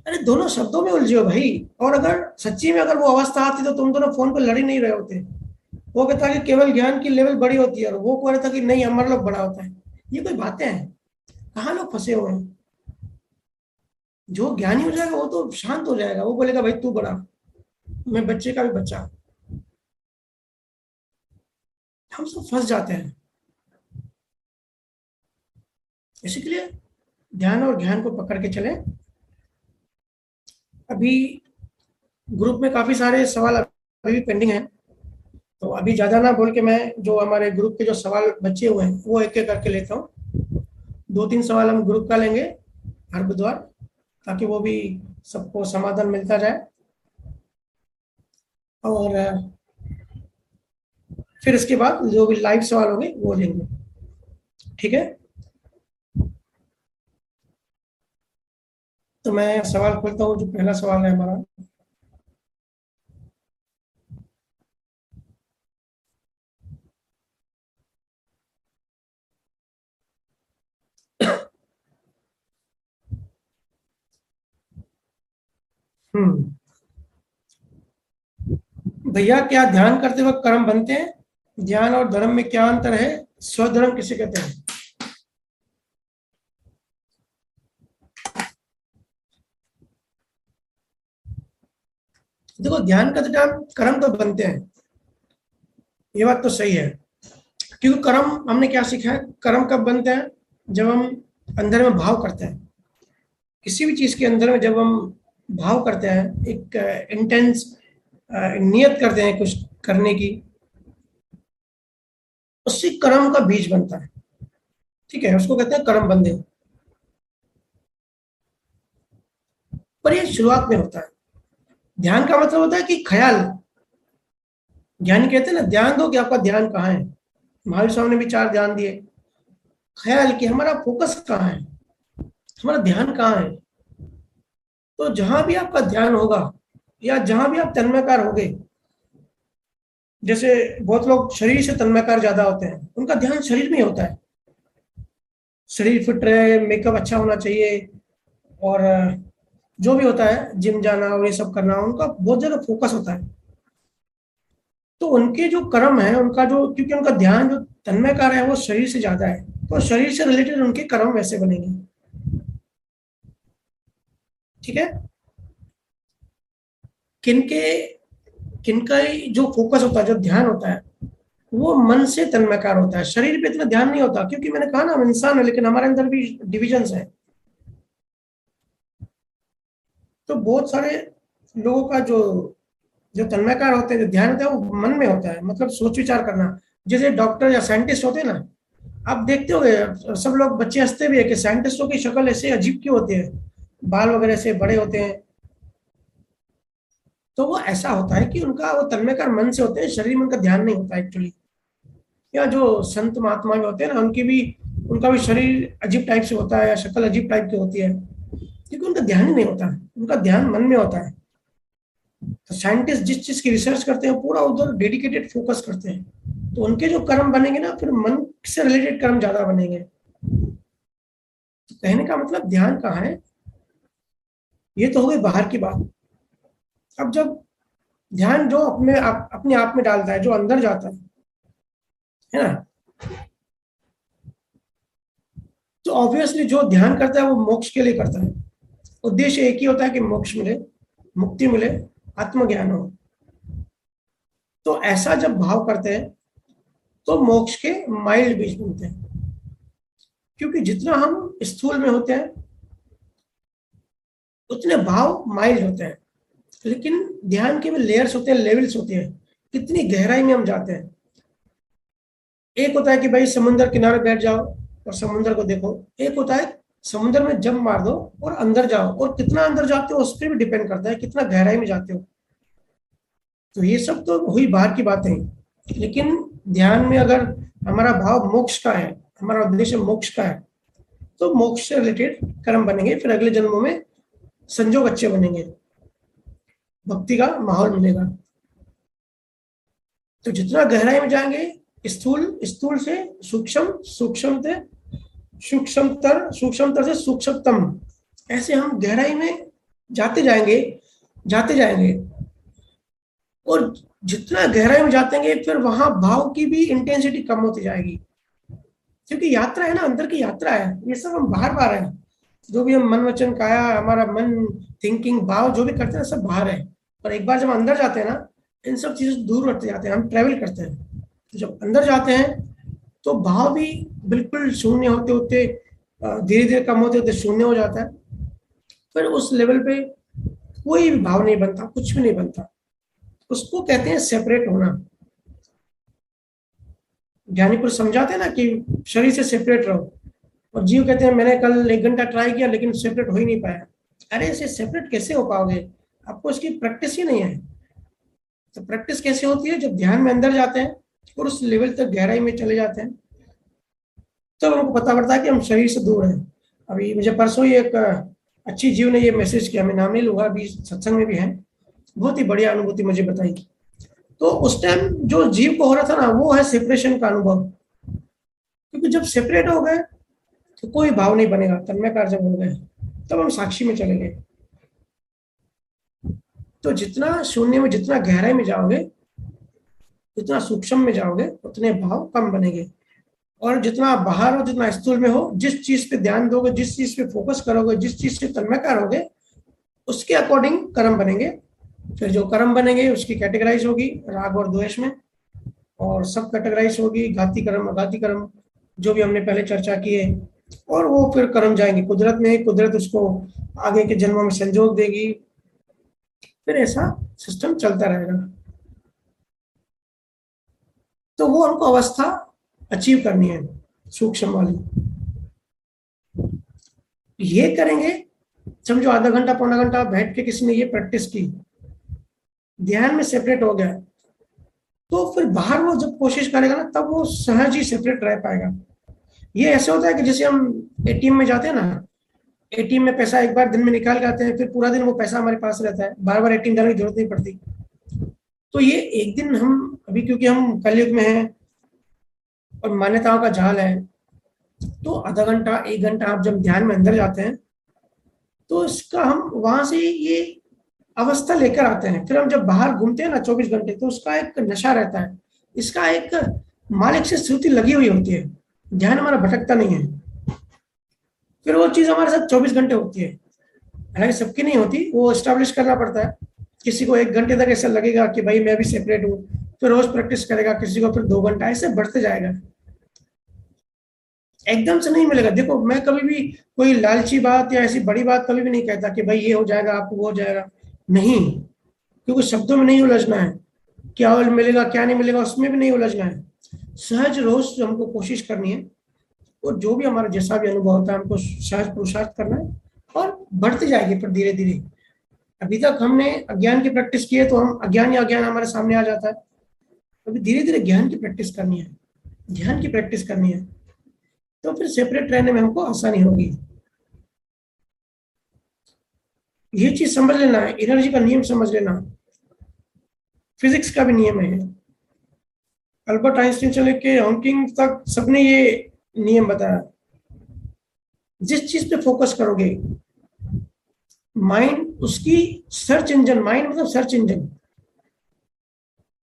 अरे दोनों शब्दों में उलझे हो भाई। और अगर सच्ची में अगर वो अवस्था आती तो तुम दोनों फोन पर लड़ ही नहीं रहे होते। वो कहता है कि केवल ज्ञान की लेवल बड़ी होती है, और वो कह रहा था कि नहीं हमारा लोग बड़ा होता है। ये कोई बातें हैं। कहाँ लोग फंसे हुए हैं। जो ज्ञानी हो जाएगा वो तो शांत हो जाएगा, वो बोलेगा भाई तू बड़ा, मैं बच्चे का भी बच्चा। हम सब फंस जाते हैं। इसीलिए ध्यान और ज्ञान को पकड़ के चले। अभी ग्रुप में काफी सारे सवाल अभी भी पेंडिंग हैं, तो अभी ज्यादा ना बोल के मैं जो हमारे ग्रुप के जो सवाल बचे हुए हैं वो एक एक करके लेता हूँ। 2-3 सवाल हम ग्रुप का लेंगे हर बुधवार, ताकि वो भी सबको समाधान मिलता जाए। और फिर इसके बाद जो भी लाइव सवाल होंगे वो लेंगे। ठीक है, तो मैं सवाल खोलता हूँ। जो पहला सवाल है हमारा, हम्म, भैया क्या ध्यान करते वक्त कर्म बनते हैं? ध्यान और धर्म में क्या अंतर है? स्वधर्म किसे कहते हैं? देखो, ध्यान का तो कर्म तो बनते हैं, ये बात तो सही है। क्योंकि कर्म हमने क्या सीखा है, कर्म कब बनते हैं? जब हम अंदर में भाव करते हैं, किसी भी चीज के अंदर में जब हम भाव करते हैं, एक इंटेंस नियत करते हैं कुछ करने की, उससे कर्म का बीज बनता है। ठीक है, उसको कहते हैं कर्म बंधे। पर ये शुरुआत में होता है। ध्यान का मतलब होता है कि ख्याल, ज्ञानी कहते हैं ना, ध्यान दो कि आपका ध्यान कहाँ है। महावीर स्वामी ने भी 4 ध्यान दिए। ख्याल कि हमारा फोकस कहाँ है, हमारा ध्यान कहाँ है। तो जहां भी आपका ध्यान होगा या जहां भी आप तन्मयकार होगे, जैसे बहुत लोग शरीर से तन्मयकार ज्यादा होते हैं, उनका ध्यान शरीर में ही होता है। शरीर फिट रहे, मेकअप अच्छा होना चाहिए, और जो भी होता है, जिम जाना और ये सब करना, उनका बहुत ज्यादा फोकस होता है। तो उनके जो कर्म है, उनका जो, क्योंकि उनका ध्यान जो तन्मयकार है वो शरीर से ज्यादा है, तो शरीर से रिलेटेड उनके कर्म वैसे बनेंगे। ठीक है। किनके किनका जो फोकस होता है, जो ध्यान होता है, वो मन से तन्मयकार होता है, शरीर पे इतना ध्यान नहीं होता। क्योंकि मैंने कहा ना, हम इंसान है, लेकिन हमारे अंदर भी डिविजन्स हैं। तो बहुत सारे लोगों का जो जो तन्मयकार होते हैं, जो ध्यान होता है, वो मन में होता है, मतलब सोच विचार करना। जैसे डॉक्टर या साइंटिस्ट होते हैं ना, आप देखते होंगे, सब लोग, बच्चे हंसते भी है कि साइंटिस्टों की शक्ल ऐसे अजीब क्यों होती है, बाल वगैरह से बड़े होते हैं। तो वो ऐसा होता है कि उनका वो तन्मयकार मन से होते हैं, शरीर में उनका ध्यान नहीं होता एक्चुअली। या जो संत महात्मा भी होते हैं ना, उनका भी शरीर अजीब टाइप से होता है, या शक्ल अजीब टाइप की होती है, क्योंकि उनका ध्यान ही नहीं होता, उनका ध्यान मन में होता है। तो साइंटिस्ट जिस चीज की रिसर्च करते हैं, पूरा उधर डेडिकेटेड फोकस करते हैं, तो उनके जो कर्म बनेंगे ना, फिर मन से रिलेटेड कर्म ज्यादा बनेंगे। तो कहने का मतलब ध्यान कहाँ है, ये तो हो गई बाहर की बात। अब जब ध्यान जो अपने आप में डालता है, जो अंदर जाता है ना, तो ऑब्वियसली जो ध्यान करता है वो मोक्ष के लिए करता है। उद्देश्य एक ही होता है कि मोक्ष मिले, मुक्ति मिले, आत्मज्ञान हो। तो ऐसा जब भाव करते हैं, तो मोक्ष के माइल्ड बीज बनते हैं। क्योंकि जितना हम स्थूल में होते हैं, उतने भाव माइल्ड होते हैं। लेकिन ध्यान के भी लेयर्स होते हैं, लेवल्स होते हैं, कितनी गहराई में हम जाते हैं। एक होता है कि भाई समुद्र किनारे बैठ जाओ और समुद्र को देखो। एक होता है समुद्र में जंप मार दो और अंदर जाओ, और कितना अंदर जाते हो उस पर भी डिपेंड करता है कितना गहराई में जाते हो। तो ये सब तो हुई बाहर की बातें हैं। लेकिन ध्यान में अगर हमारा भाव मोक्ष का है, हमारा उद्देश्य मोक्ष का है, तो मोक्ष से रिलेटेड कर्म बनेंगे, फिर अगले जन्मों में संजोग अच्छे बनेंगे, भक्ति का माहौल मिलेगा। तो जितना गहराई में जाएंगे, स्थूल स्थूल से सूक्ष्म, सूक्ष्म से सूक्ष्मतर, सूक्ष्मतर से सूक्ष्मतम, ऐसे हम गहराई में जाते जाएंगे, जाते जाएंगे। और जितना गहराई में जातेंगे, फिर वहां भाव की भी इंटेंसिटी कम होती जाएगी। क्योंकि यात्रा है ना, अंदर की यात्रा है, ये सब हम बाहर बाहर है। जो भी हम मन वचन काया, हमारा मन, थिंकिंग, भाव जो भी करते हैं, सब बाहर है। पर एक बार जब अंदर जाते हैं ना, इन सब चीजों से दूर हटते जाते हैं, हम ट्रेवल करते हैं। तो जब अंदर जाते हैं, तो भाव भी बिल्कुल शून्य होते होते, धीरे धीरे कम होते होते शून्य हो जाता है। फिर उस लेवल पे कोई भी भाव नहीं बनता, कुछ भी नहीं बनता। उसको कहते हैं सेपरेट होना। ज्ञानी पुरुष समझाते हैं ना कि शरीर से सेपरेट रहो, और जीव कहते हैं मैंने कल 1 घंटा ट्राई किया लेकिन सेपरेट हो ही नहीं पाया। अरे ऐसे सेपरेट कैसे हो पाओगे, आपको इसकी प्रैक्टिस ही नहीं है। तो प्रैक्टिस कैसे होती है, जब ध्यान में अंदर जाते हैं और उस लेवल तक गहराई में चले जाते हैं, तब हमको पता पड़ता है कि हम शरीर से दूर हैं। अभी मुझे परसों ही एक अच्छी जीव ने ये मैसेज किया, मैं नाम नहीं लूंगा, अभी सत्संग में भी है, बहुत ही बढ़िया अनुभूति मुझे बताई। तो उस टाइम जो जीव को हो रहा था ना, वो है सेपरेशन का अनुभव। क्योंकि जब सेपरेट हो गए, तो कोई भाव नहीं बनेगा। तन्मयकार जब हो गए, तब हम साक्षी में चले गए। तो जितना शून्य में, जितना गहराई में जाओगे, जितना सूक्ष्म में जाओगे, उतने भाव कम बनेंगे। और जितना बाहर हो, जितना स्थूल में हो, जिस चीज पे ध्यान दोगे, जिस चीज पे फोकस करोगे, जिस चीज से तन्मयकार होगे, उसके अकॉर्डिंग कर्म बनेंगे। फिर जो कर्म बनेंगे उसकी कैटेगराइज होगी राग और द्वेष में, और सब कैटेगराइज होगी घाती कर्म, अघाती कर्म, जो भी हमने पहले चर्चा की है। और वो फिर कर्म जाएंगे कुदरत में, कुदरत उसको आगे के जन्मों में संजोग देगी। फिर ऐसा सिस्टम चलता रहेगा। तो वो हमको अवस्था अचीव करनी है सूक्ष्म वाली। ये करेंगे, समझो आधा घंटा पौना घंटा बैठ के किसी ने ये प्रैक्टिस की, ध्यान में सेपरेट हो गया, तो फिर बाहर वो जब कोशिश करेगा ना, तब वो सहज ही सेपरेट रह पाएगा। ये ऐसे होता है कि जैसे हम एटीएम में जाते हैं ना, एटीएम में पैसा एक बार दिन में निकाल के आते हैं, फिर पूरा दिन वो पैसा हमारे पास रहता है, बार बार एटीएम जाने की जरूरत नहीं पड़ती। तो ये एक दिन हम अभी, क्योंकि हम कलयुग में हैं और मान्यताओं का जाल है, तो आधा घंटा एक घंटा आप जब ध्यान में अंदर जाते हैं, तो इसका हम वहां से ये अवस्था लेकर आते हैं। फिर हम जब बाहर घूमते हैं ना 24 घंटे, तो उसका एक नशा रहता है, इसका एक मालिक से श्रुति लगी हुई होती है, ध्यान हमारा भटकता नहीं है। फिर वो चीज हमारे साथ 24 घंटे होती है, हालांकि सबकी नहीं होती, वो स्टैब्लिश करना पड़ता है। किसी को 1 घंटे तक ऐसा लगेगा कि भाई मैं भी सेपरेट हूँ, फिर रोज प्रैक्टिस करेगा, किसी को फिर 2 घंटा, ऐसे बढ़ते जाएगा। एकदम से नहीं मिलेगा। देखो, मैं कभी भी कोई लालची बात या ऐसी बड़ी बात कभी भी नहीं कहता कि भाई ये हो जाएगा आपको, वो हो जाएगा, नहीं। क्योंकि शब्दों में नहीं उलझना है, क्या मिलेगा क्या नहीं मिलेगा उसमें भी नहीं उलझना है। सहज रोज हमको कोशिश करनी है, और जो भी हमारा जैसा भी अनुभव होता है हमको सहज पुरुषार्थ करना है, और बढ़ती जाएगी फिर धीरे धीरे। अभी तक हमने अज्ञान की प्रैक्टिस की है, तो हम अज्ञान या अज्ञान हमारे सामने आ जाता है। अभी धीरे धीरे ज्ञान की प्रैक्टिस करनी है, ध्यान की प्रैक्टिस करनी है, तो फिर सेपरेट रहने में हमको आसानी होगी। ये चीज समझ लेना है, एनर्जी का नियम समझ लेना, फिजिक्स का भी नियम है। अल्बर्ट आइंस्टीन से लेके हॉकिंग तक सबने ये नियम बताया। जिस चीज पे फोकस करोगे, माइंड उसकी सर्च इंजन, माइंड मतलब सर्च इंजन,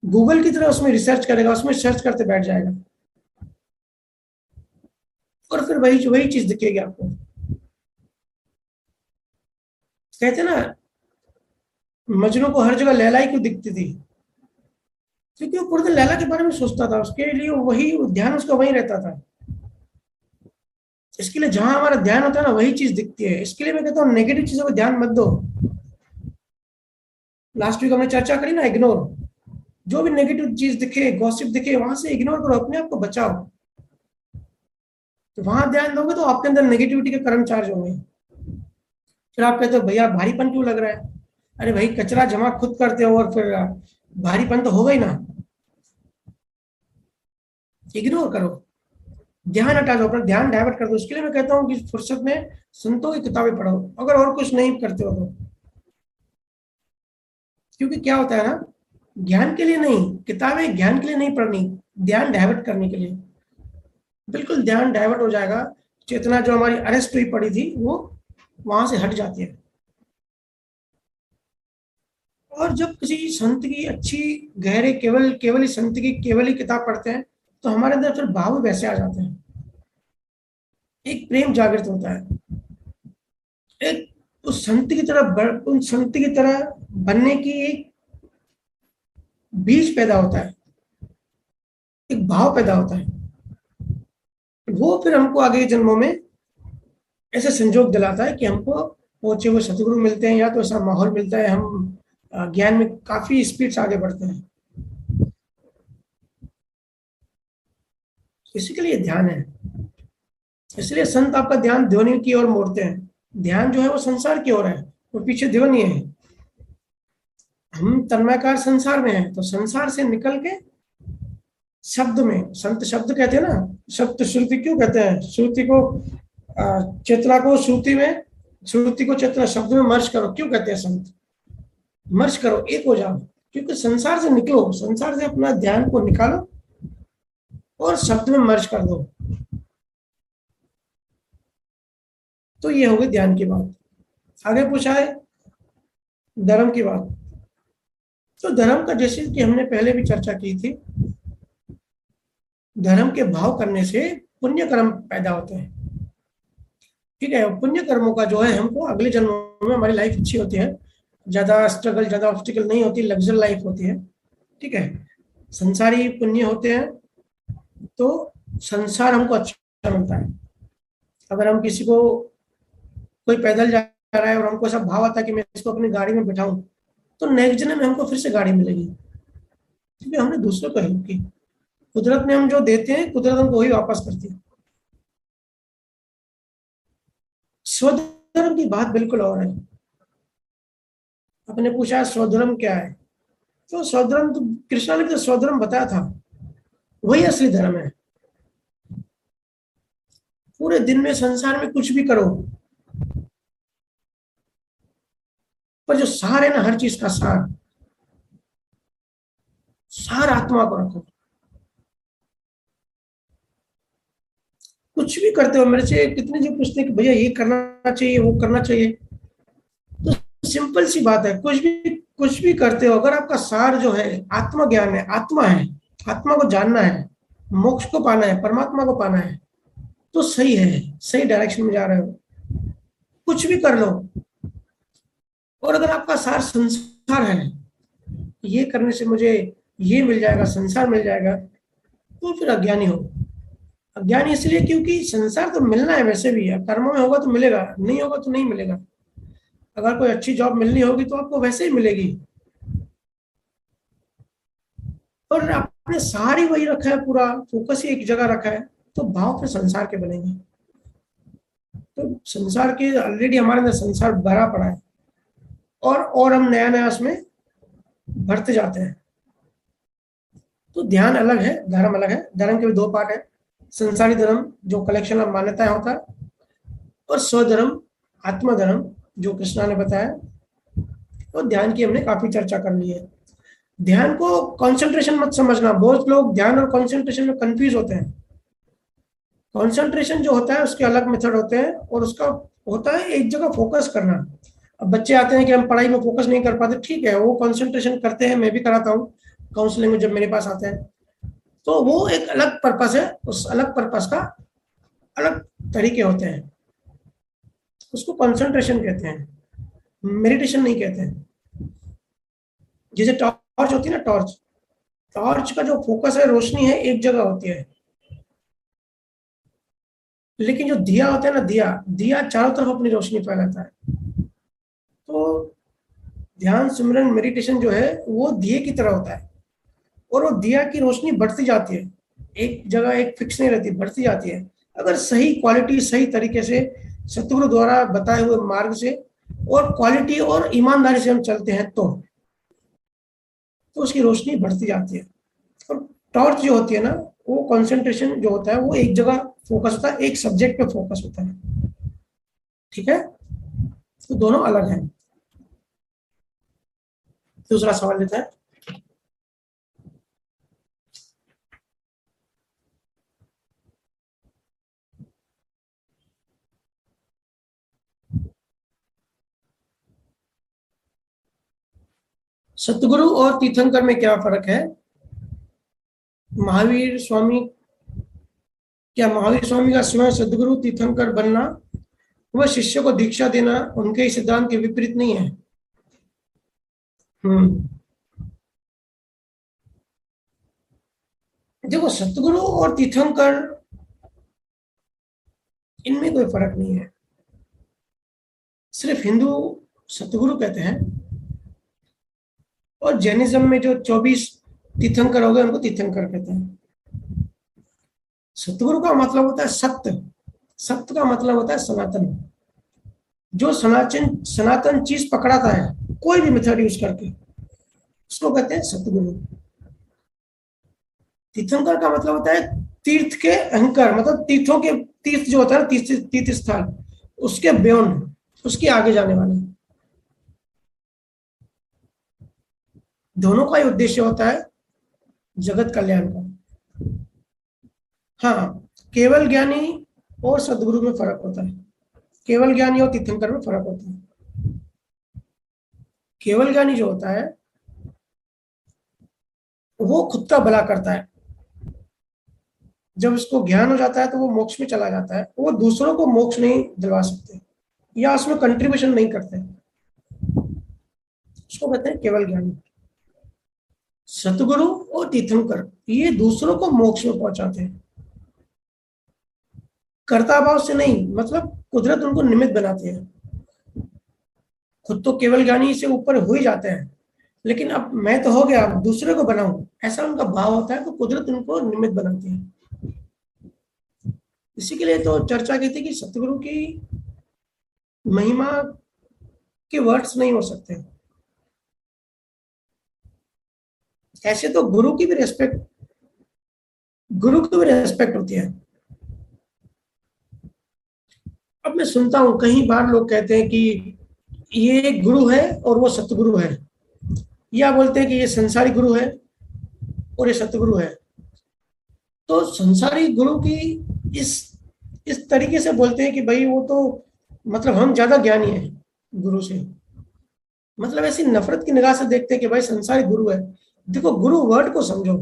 गूगल की तरह उसमें रिसर्च करेगा, उसमें सर्च करते बैठ जाएगा, और फिर वही वही चीज दिखेगी आपको। कहते ना, मजनू को हर जगह लैला ही क्यों दिखती थी? क्योंकि वो पूरे दिन लैला के बारे में सोचता था, उसके लिए वही ध्यान उसका वही रहता था। इसके लिए जहां हमारा ध्यान होता है ना, वही चीज दिखती है। इसके लिए मैं कहता हूँ नेगेटिव चीजों को ध्यान मत दो। लास्ट वीक हमने चर्चा करी ना, इग्नोर, जो भी नेगेटिव चीज दिखे, गॉसिप दिखे, वहां से इग्नोर करो, अपने आप को बचाओ। तो वहां ध्यान दोगे तो आपके अंदर नेगेटिविटी के कर्म चार्ज होंगे। फिर आप कहते हो भैया भारीपन क्यों लग रहा है? अरे भाई, कचरा जमा खुद करते हो, और फिर भारीपन तो होगा ही ना। इग्नोर करो, ध्यान हटा दो, अपना ध्यान डाइवर्ट कर दो। इसके लिए मैं कहता हूँ कि फुर्सत में संतों की किताबें पढ़ो, अगर और कुछ नहीं करते हो तो। क्योंकि क्या होता है ना, ज्ञान के लिए नहीं, किताबें ज्ञान के लिए नहीं पढ़नी, ध्यान डाइवर्ट करने के लिए। बिल्कुल ध्यान डाइवर्ट हो जाएगा, चेतना जो हमारी अरेस्ट हुई पड़ी थी वो वहां से हट जाती है। और जब किसी संत की अच्छी गहरे केवल केवल ही संत की केवल ही किताब पढ़ते हैं, तो हमारे अंदर फिर भाव वैसे आ जाते हैं, एक प्रेम जागृत होता है, एक उस संत की तरह उस संत की तरह बनने की एक बीज पैदा होता है, एक भाव पैदा होता है। वो फिर हमको आगे के जन्मों में ऐसे संजोग दिलाता है कि हमको पहुंचे हुए सतगुरु मिलते हैं, या तो ऐसा माहौल मिलता है, हम ज्ञान में काफी स्पीड से आगे बढ़ते हैं। इसी के लिए ध्यान है। इसलिए संत आपका ध्यान ध्वनि की ओर मोड़ते हैं। ध्यान जो है वो संसार की ओर है, और पीछे ध्वनि है। हम तन्मयकार संसार में हैं, तो संसार से निकल के शब्द में, संत शब्द कहते हैं ना, शब्द श्रुति क्यों कहते हैं? श्रुति को चेतना को श्रुति में, श्रुति को चेतना शब्द में मर्ज करो, क्यों कहते हैं संत? मर्ज करो, एक हो जाओ। क्योंकि संसार से निकलो, संसार से अपना ध्यान को निकालो और शब्द में मर्ज कर दो। तो ये हो गई ध्यान की बात। आगे पूछा है धर्म की बात। तो धर्म का, जैसे कि हमने पहले भी चर्चा की थी, धर्म के भाव करने से पुण्य कर्म पैदा होते हैं। ठीक है, पुण्य कर्मों का जो है हमको अगले जन्मों में हमारी लाइफ अच्छी होती है, ज्यादा स्ट्रगल, ज्यादा ऑब्स्टिकल नहीं होती, लग्जर लाइफ होती है। ठीक है, संसारी पुण्य होते हैं तो संसार हमको अच्छा मिलता है। अगर हम किसी को, कोई पैदल जा रहा है और हमको ऐसा भाव आता है कि मैं इसको अपनी गाड़ी में बिठाऊं, तो नेक्स्ट जन्म में हमको फिर से गाड़ी मिलेगी, क्योंकि हमने दूसरों को हेल्प की। कुदरत में हम जो देते हैं, कुदरत हमको वही वापस करती है। स्वधर्म की बात बिल्कुल और है। आपने पूछा स्वधर्म क्या है, तो स्वधर्म तो कृष्णा ने तो स्वधर्म बताया था, वही असली धर्म है। पूरे दिन में संसार में कुछ भी करो, पर जो सार है ना, हर चीज का सार, सार आत्मा को रखो। कुछ भी करते हो, मेरे से कितने जो पूछते हैं कि भैया ये करना चाहिए, वो करना चाहिए, तो सिंपल सी बात है, कुछ भी करते हो, अगर आपका सार जो है आत्मा ज्ञान है, आत्मा है, आत्मा को जानना है, मोक्ष को पाना है, परमात्मा को पाना है, तो सही है, सही डायरेक्शन में जा रहे हो, कुछ भी कर लो। और अगर आपका सार संसार है, ये करने से मुझे ये मिल जाएगा, संसार मिल जाएगा, तो फिर अज्ञानी हो। अज्ञानी इसलिए क्योंकि संसार तो मिलना है वैसे भी है, कर्मों में होगा तो मिलेगा, नहीं होगा तो नहीं मिलेगा। अगर कोई अच्छी जॉब मिलनी होगी तो आपको वैसे ही मिलेगी, और आपने सारी वही रखा है, पूरा फोकस ही एक जगह रखा है, तो भाव फिर संसार के बनेंगे। तो संसार के ऑलरेडी हमारे अंदर संसार भरा पड़ा है, और हम नया नया उसमें भरते जाते हैं। तो ध्यान अलग है, धर्म अलग है। धर्म के भी दो पार्ट है, संसारी धर्म जो कलेक्शन ऑफ मान्यताएं होता है, और स्वधर्म, आत्मधर्म, जो कृष्णा ने बताया। तो ध्यान की हमने काफी चर्चा कर ली है। ध्यान को कंसंट्रेशन मत समझना, बहुत लोग ध्यान और कंसंट्रेशन में कंफ्यूज होते हैं। कंसंट्रेशन जो होता है उसके अलग मेथड होते हैं, और उसका होता है एक जगह फोकस करना। अब बच्चे आते हैं कि हम पढ़ाई में फोकस नहीं कर पाते, ठीक है, वो कंसंट्रेशन करते हैं, मैं भी कराता हूँ काउंसलिंग में जब मेरे पास आते हैं, तो वो एक अलग पर्पस है, उस अलग पर्पस का अलग तरीके होते हैं, उसको कंसंट्रेशन कहते हैं, मेडिटेशन नहीं कहते हैं। जैसे टॉर्च होती है ना, टॉर्च, टॉर्च का जो फोकस है, रोशनी है, एक जगह होती है, लेकिन जो दिया होता है ना, दिया दिया चारों तरफ अपनी रोशनी फैलाता है। तो ध्यान, सिमरन, मेडिटेशन जो है वो दिए की तरह होता है, और वो दिया की रोशनी बढ़ती जाती है, एक जगह एक फिक्स नहीं रहती, बढ़ती जाती है। अगर सही क्वालिटी, सही तरीके से, सतगुरु द्वारा बताए हुए मार्ग से और क्वालिटी और ईमानदारी से हम चलते हैं, तो उसकी रोशनी बढ़ती जाती है। और टॉर्च जो होती है ना, वो कंसंट्रेशन जो होता है वो एक जगह फोकस होता है, एक सब्जेक्ट पे फोकस होता है। ठीक है, तो दोनों अलग हैं। दूसरा सवाल लेता है। सतगुरु और तीर्थंकर में क्या फर्क है? महावीर स्वामी, क्या महावीर स्वामी का स्वयं सदगुरु तीर्थंकर बनना, वह शिष्य को दीक्षा देना उनके ही सिद्धांत के विपरीत नहीं है? हम्म, देखो, सतगुरु और तीर्थंकर, इनमें कोई फर्क नहीं है। सिर्फ हिंदू सतगुरु कहते हैं, और जैनिज्म में जो 24 तीर्थंकर हो गए उनको तीर्थंकर कहते हैं। सतगुरु का मतलब होता है सत्य, सत्य का मतलब होता है सनातन, जो सनातन सनातन चीज पकड़ाता है कोई भी मेथड यूज करके, उसको कहते हैं सतगुरु। तीर्थंकर का मतलब होता है तीर्थ के अहंकार, मतलब तीर्थों के, तीर्थ जो होता है ना, तीर्थ तीर्थ स्थान, उसके बियॉन्ड, उसके आगे जाने वाले। दोनों का ही उद्देश्य होता है जगत कल्याण का। हाँ, केवल ज्ञानी और सदगुरु में फर्क होता है, केवल ज्ञानी और तीर्थंकर में फर्क होता है। केवल ज्ञानी जो होता है वो खुद का भला करता है, जब उसको ज्ञान हो जाता है तो वो मोक्ष में चला जाता है, वो दूसरों को मोक्ष नहीं दिलवा सकते या उसमें कंट्रीब्यूशन नहीं करते, उसको कहते हैं केवल ज्ञानी। सतगुरु और तीर्थंकर ये दूसरों को मोक्ष में पहुंचाते हैं, कर्ता भाव से नहीं, मतलब कुदरत उनको निमित्त बनाती है। खुद तो केवल ज्ञानी से ऊपर हो ही जाते हैं, लेकिन अब मैं तो हो गया, अब दूसरे को बनाऊं, ऐसा उनका भाव होता है, तो कुदरत उनको निमित्त बनाती है। इसी के लिए तो चर्चा की थी कि सतगुरु की महिमा के वर्ड्स नहीं हो सकते। ऐसे तो गुरु की भी रेस्पेक्ट होती है। अब मैं सुनता हूं कई बार लोग कहते हैं कि ये गुरु है और वो सतगुरु है, या बोलते हैं कि ये संसारी गुरु है और ये सतगुरु है। तो संसारी गुरु की इस इस तरीके से बोलते हैं कि भाई वो तो मतलब हम ज्यादा ज्ञानी हैं गुरु से, मतलब ऐसी नफरत की निगाह से देखते हैं कि भाई संसारी गुरु है। देखो गुरु वर्ड को समझो,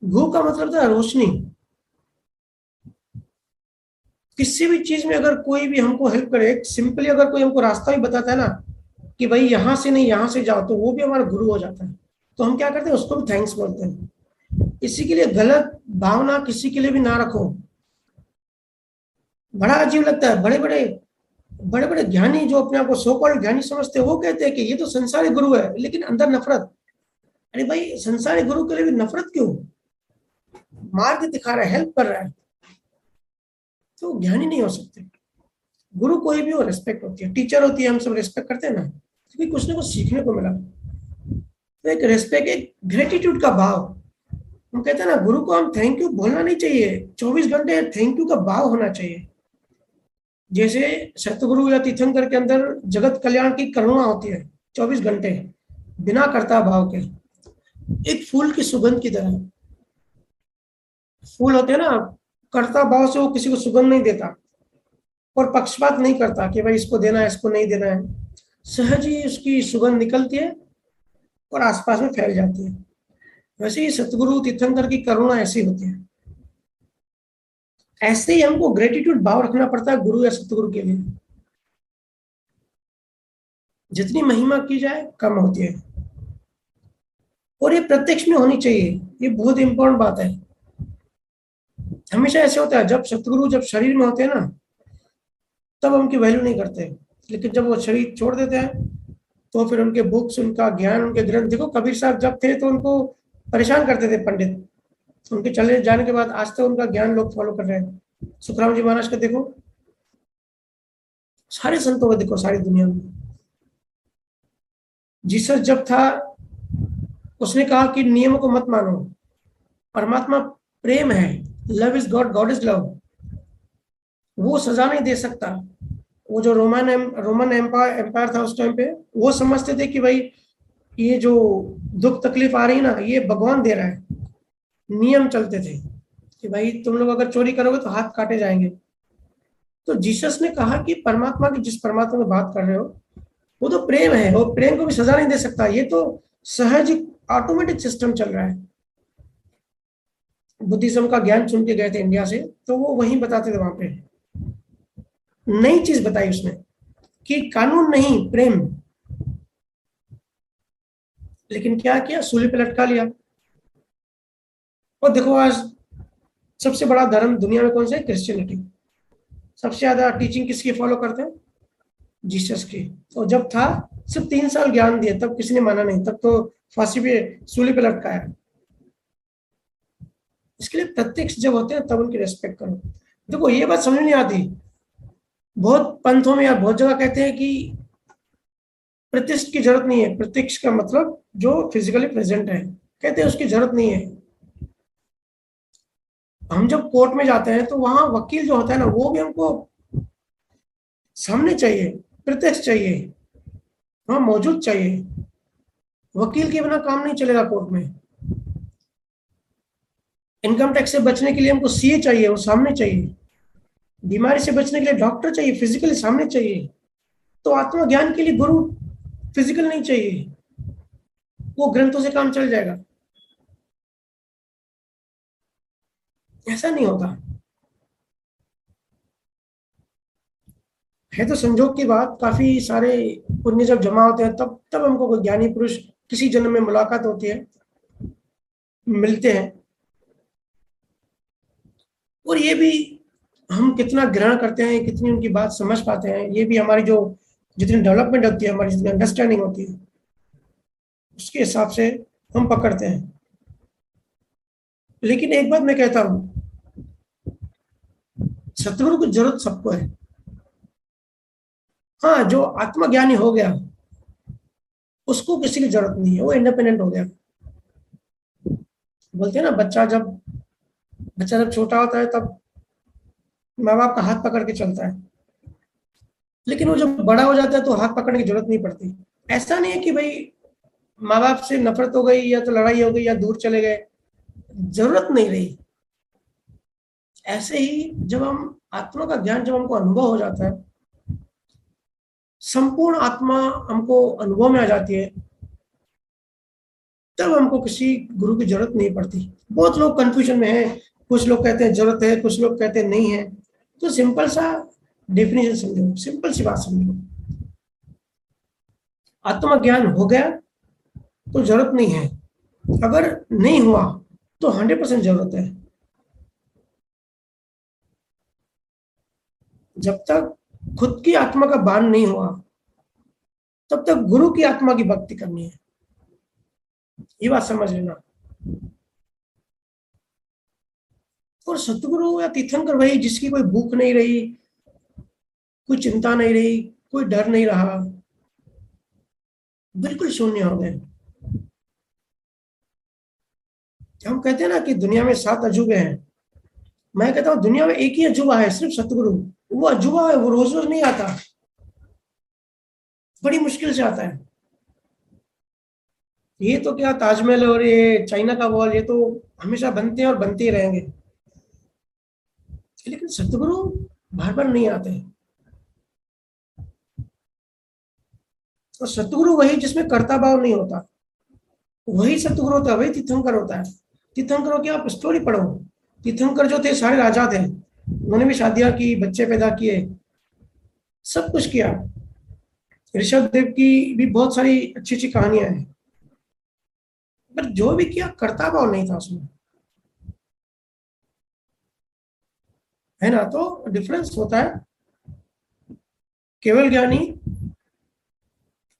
गुरु का मतलब था रोशनी। किसी भी चीज में अगर कोई भी हमको हेल्प करे, सिंपली अगर कोई हमको रास्ता भी बताता है ना कि भाई यहाँ से नहीं यहाँ से जाओ, तो वो भी हमारा गुरु हो जाता है। तो हम क्या करते हैं, उसको भी थैंक्स बोलते हैं। इसी के लिए गलत भावना किसी के लिए भी ना रखो। बड़ा अजीब लगता है, बड़े बड़े ज्ञानी जो अपने आप को सो कॉल्ड ज्ञानी समझते हैं, वो कहते हैं कि ये तो संसारी गुरु है, लेकिन अंदर नफरत। अरे भाई संसारी गुरु के लिए भी नफरत क्यों? मार्ग दिखा रहा है, हेल्प कर रहा है, तो ज्ञानी नहीं हो सकते। गुरु कोई भी हो, रिस्पेक्ट होती है, टीचर होती है, हम सब रिस्पेक्ट करते हैं ना, क्योंकि कुछ ना कुछ सीखने को मिला। तो एक रिस्पेक्ट, एक ग्रेटिट्यूड का भाव। हम कहते हैं ना, गुरु को हम थैंक यू बोलना नहीं चाहिए, 24 घंटे थैंक यू का भाव होना चाहिए। जैसे सतगुरु या तीर्थंकर के अंदर जगत कल्याण की करुणा होती है 24 घंटे, बिना कर्ता भाव के, एक फूल की सुगंध की तरह। फूल होते हैं ना, कर्ता भाव से वो किसी को सुगंध नहीं देता और पक्षपात नहीं करता कि भाई इसको देना है इसको नहीं देना है, सहज ही उसकी सुगंध निकलती है और आसपास में फैल जाती है। वैसे ही सतगुरु तीर्थंकर की करुणा ऐसी होती है। ऐसे ही हमको ग्रेटिट्यूड भाव रखना पड़ता है गुरु या सतगुरु के लिए। जितनी महिमा की जाए कम होती है, और ये प्रत्यक्ष में होनी चाहिए, ये बहुत इंपॉर्टेंट बात है। हमेशा ऐसे होता है, जब सतगुरु जब शरीर में होते हैं ना, तब उनकी वैल्यू नहीं करते, लेकिन जब वो शरीर छोड़ देते हैं तो फिर उनके बुक्स, उनका ज्ञान, उनके ग्रंथ। देखो कबीर साहब जब थे तो उनको परेशान करते थे पंडित, उनके चले जाने के बाद आज तक उनका ज्ञान लोग फॉलो कर रहे हैं। सुखराम जी महाराज का देखो, सारे संतों को देखो सारी दुनिया में। जीसस जब था, उसने कहा कि नियमों को मत मानो, परमात्मा प्रेम है, love is God, God is love, वो सजा नहीं दे सकता। वो जो रोमन एम्पायर था उस टाइम पे, वो समझते थे कि भाई ये जो दुख तकलीफ आ रही ना, ये भगवान दे रहा है। नियम चलते थे कि भाई तुम लोग अगर चोरी करोगे तो हाथ काटे जाएंगे। तो जीसस ने कहा कि परमात्मा की, जिस परमात्मा में बात कर रहे हो वो तो प्रेम है, और प्रेम को भी सजा नहीं दे सकता, ये तो सहज ऑटोमेटिक सिस्टम चल रहा है। बुद्धिज्म का ज्ञान सुन के गए थे इंडिया से, तो वो वहीं बताते थे, वहां पे नई चीज बताई उसने कि कानून नहीं, प्रेम। लेकिन क्या किया, सूली पे लटका लिया। और देखो आज सबसे बड़ा धर्म दुनिया में कौन सा है, क्रिश्चियनिटी। सबसे ज्यादा टीचिंग किसकी फॉलो करते हैं, जीसस की। और जब था सिर्फ 3 साल ज्ञान दिए, तब किसी ने माना नहीं, तब तो फांसी पे, सूली पे लटकाया। इसके लिए प्रत्यक्ष जब होते हैं तब उनकी रेस्पेक्ट करो। देखो ये बात समझ नहीं आती, बहुत पंथों में या बहुत जगह कहते हैं कि प्रत्यक्ष की जरूरत नहीं है। प्रत्यक्ष का मतलब जो फिजिकली प्रेजेंट है, कहते हैं उसकी जरूरत नहीं है। हम जब कोर्ट में जाते हैं तो वहां वकील जो होता है ना, वो भी हमको सामने चाहिए, प्रत्यक्ष चाहिए, वहां मौजूद चाहिए। वकील के बिना काम नहीं चलेगा कोर्ट में। इनकम टैक्स से बचने के लिए हमको सीए चाहिए, वो सामने चाहिए। बीमारी से बचने के लिए डॉक्टर चाहिए, फिजिकली सामने चाहिए। तो आत्मा ज्ञान के लिए गुरु फिजिकल नहीं चाहिए, वो ग्रंथों से काम चल जाएगा। ऐसा नहीं होता है। तो संजोग की बात, काफी सारे पुण्य जब जमा होते हैं तब तब हमको कोई ज्ञानी पुरुष किसी जन्म में मुलाकात होती है, मिलते हैं। और ये भी हम कितना ग्रहण करते हैं, कितनी उनकी बात समझ पाते हैं, ये भी हमारी जो जितनी डेवलपमेंट होती है, हमारी जितनी अंडरस्टैंडिंग होती है, उसके हिसाब से हम पकड़ते हैं। लेकिन एक बात मैं कहता हूँ, सतगुरु की जरूरत सबको है। हाँ, जो आत्मज्ञानी हो गया उसको किसी की जरूरत नहीं है, वो इंडिपेंडेंट हो गया। बोलते हैं ना, बच्चा जब छोटा होता है तब माँ बाप का हाथ पकड़ के चलता है, लेकिन वो जब बड़ा हो जाता है तो हाथ पकड़ने की जरूरत नहीं पड़ती। ऐसा नहीं है कि भाई माँ बाप से नफरत हो गई या तो लड़ाई हो गई या दूर चले गए, जरूरत नहीं रही। ऐसे ही जब हम आत्मा का ज्ञान, जब हमको अनुभव हो जाता है, संपूर्ण आत्मा हमको अनुभव में आ जाती है, तब हमको किसी गुरु की जरूरत नहीं पड़ती। बहुत लोग कंफ्यूजन में हैं, कुछ लोग कहते हैं जरूरत है, कुछ लोग कहते हैं नहीं है। तो सिंपल सा डेफिनेशन समझो, सिंपल सी बात समझो, आत्मज्ञान हो गया तो जरूरत नहीं है, अगर नहीं हुआ तो 100% जरूरत है। जब तक खुद की आत्मा का बान नहीं हुआ तब तक गुरु की आत्मा की भक्ति करनी है, ये बात समझ लेना। और सतगुरु या तीर्थंकर वही जिसकी कोई भूख नहीं रही, कोई चिंता नहीं रही, कोई डर नहीं रहा, बिल्कुल शून्य हो गए। हम कहते हैं ना कि दुनिया में 7 अजूबे हैं, मैं कहता हूँ दुनिया में एक ही अजूबा है, सिर्फ सतगुरु। वो अजूबा है, वो रोज रोज नहीं आता, बड़ी मुश्किल से आता है। ये तो क्या ताजमहल और ये चाइना का वॉल, ये तो हमेशा बनते हैं और बनते ही रहेंगे, लेकिन सतगुरु बार बार नहीं आते। और सतगुरु वही जिसमें कर्ता भाव नहीं होता, वही सतगुरु होता है, वही तीर्थंकर होता है। तीर्थंकरों की आप स्टोरी पढ़ो, तीर्थंकर जो थे सारे राजा थे, उन्होंने भी शादियां की, बच्चे पैदा किए, सब कुछ किया। ऋषभ देव की भी बहुत सारी अच्छी अच्छी कहानियां हैं, पर जो भी किया कर्ता भाव नहीं था उसमें, है ना। तो डिफरेंस होता है। केवल ज्ञानी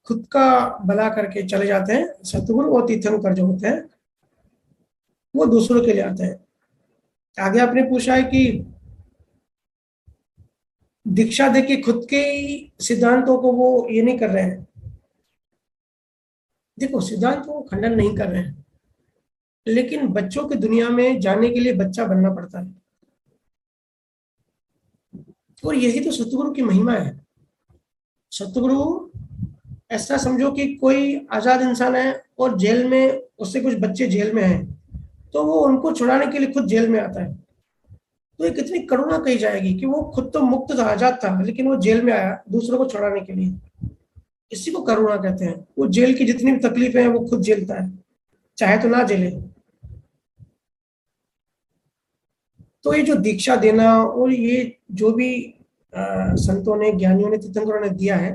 खुद का भला करके चले जाते हैं, सतगुरु और तीर्थंकर जो होते हैं वो दूसरों के लिए आते हैं। आगे आपने पूछा है कि दीक्षा देके खुद के ही सिद्धांतों को वो ये नहीं कर रहे हैं। देखो, सिद्धांत को खंडन नहीं कर रहे हैं, लेकिन बच्चों की दुनिया में जाने के लिए बच्चा बनना पड़ता है, और यही तो सतगुरु की महिमा है। सतगुरु ऐसा समझो कि कोई आजाद इंसान है और जेल में उससे कुछ बच्चे जेल में हैं, तो वो उनको छुड़ाने के लिए खुद जेल में आता है। तो ये कितनी करुणा कही जाएगी कि वो खुद तो मुक्त था, आजाद था, लेकिन वो जेल में आया दूसरों को छुड़ाने के लिए। इसी को करुणा कहते हैं। वो जेल की जितनी भी तकलीफें हैं वो खुद झेलता है, चाहे तो ना झेले। तो ये जो दीक्षा देना और ये जो भी संतों ने, ज्ञानियों ने, तीर्थंकरों ने दिया है,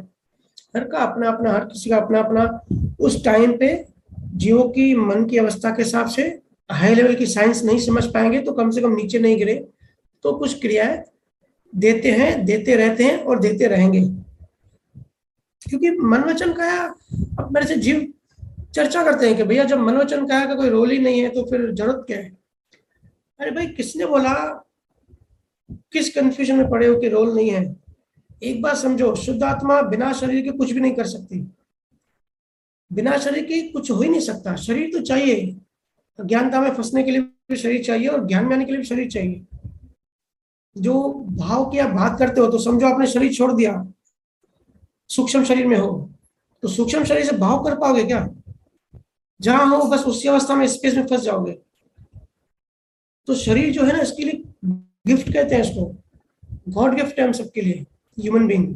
हर का अपना अपना, हर किसी का अपना अपना उस टाइम पे जीवों की मन की अवस्था के हिसाब से। हाई लेवल की साइंस नहीं समझ पाएंगे तो कम से कम नीचे नहीं गिरे, तो कुछ क्रियाएं देते हैं, देते रहते हैं और देते रहेंगे। क्योंकि मन वचन काया, अब मेरे से जीव चर्चा करते हैं कि भैया जब मन वचन काया का कोई रोल ही नहीं है तो फिर जरूरत क्या है। अरे भाई, किसने बोला? किस कंफ्यूजन में पड़े हो कि रोल नहीं है? एक बात समझो, शुद्ध आत्मा बिना शरीर के कुछ भी नहीं कर सकती, बिना शरीर के कुछ हो ही नहीं सकता। शरीर तो चाहिए, ज्ञानता में फंसने के लिए भी शरीर चाहिए और ज्ञान में आने के लिए भी शरीर चाहिए। जो भाव की आप बात करते हो, तो समझो आपने शरीर छोड़ दिया, सूक्ष्म शरीर में हो, तो सूक्ष्म शरीर से भाव कर पाओगे क्या? जहां हो बस उसी अवस्था में, स्पेस में फंस जाओगे। तो शरीर जो है ना, इसके लिए गिफ्ट कहते हैं इसको, गॉड गिफ्ट है हम सबके लिए, ह्यूमन बीइंग।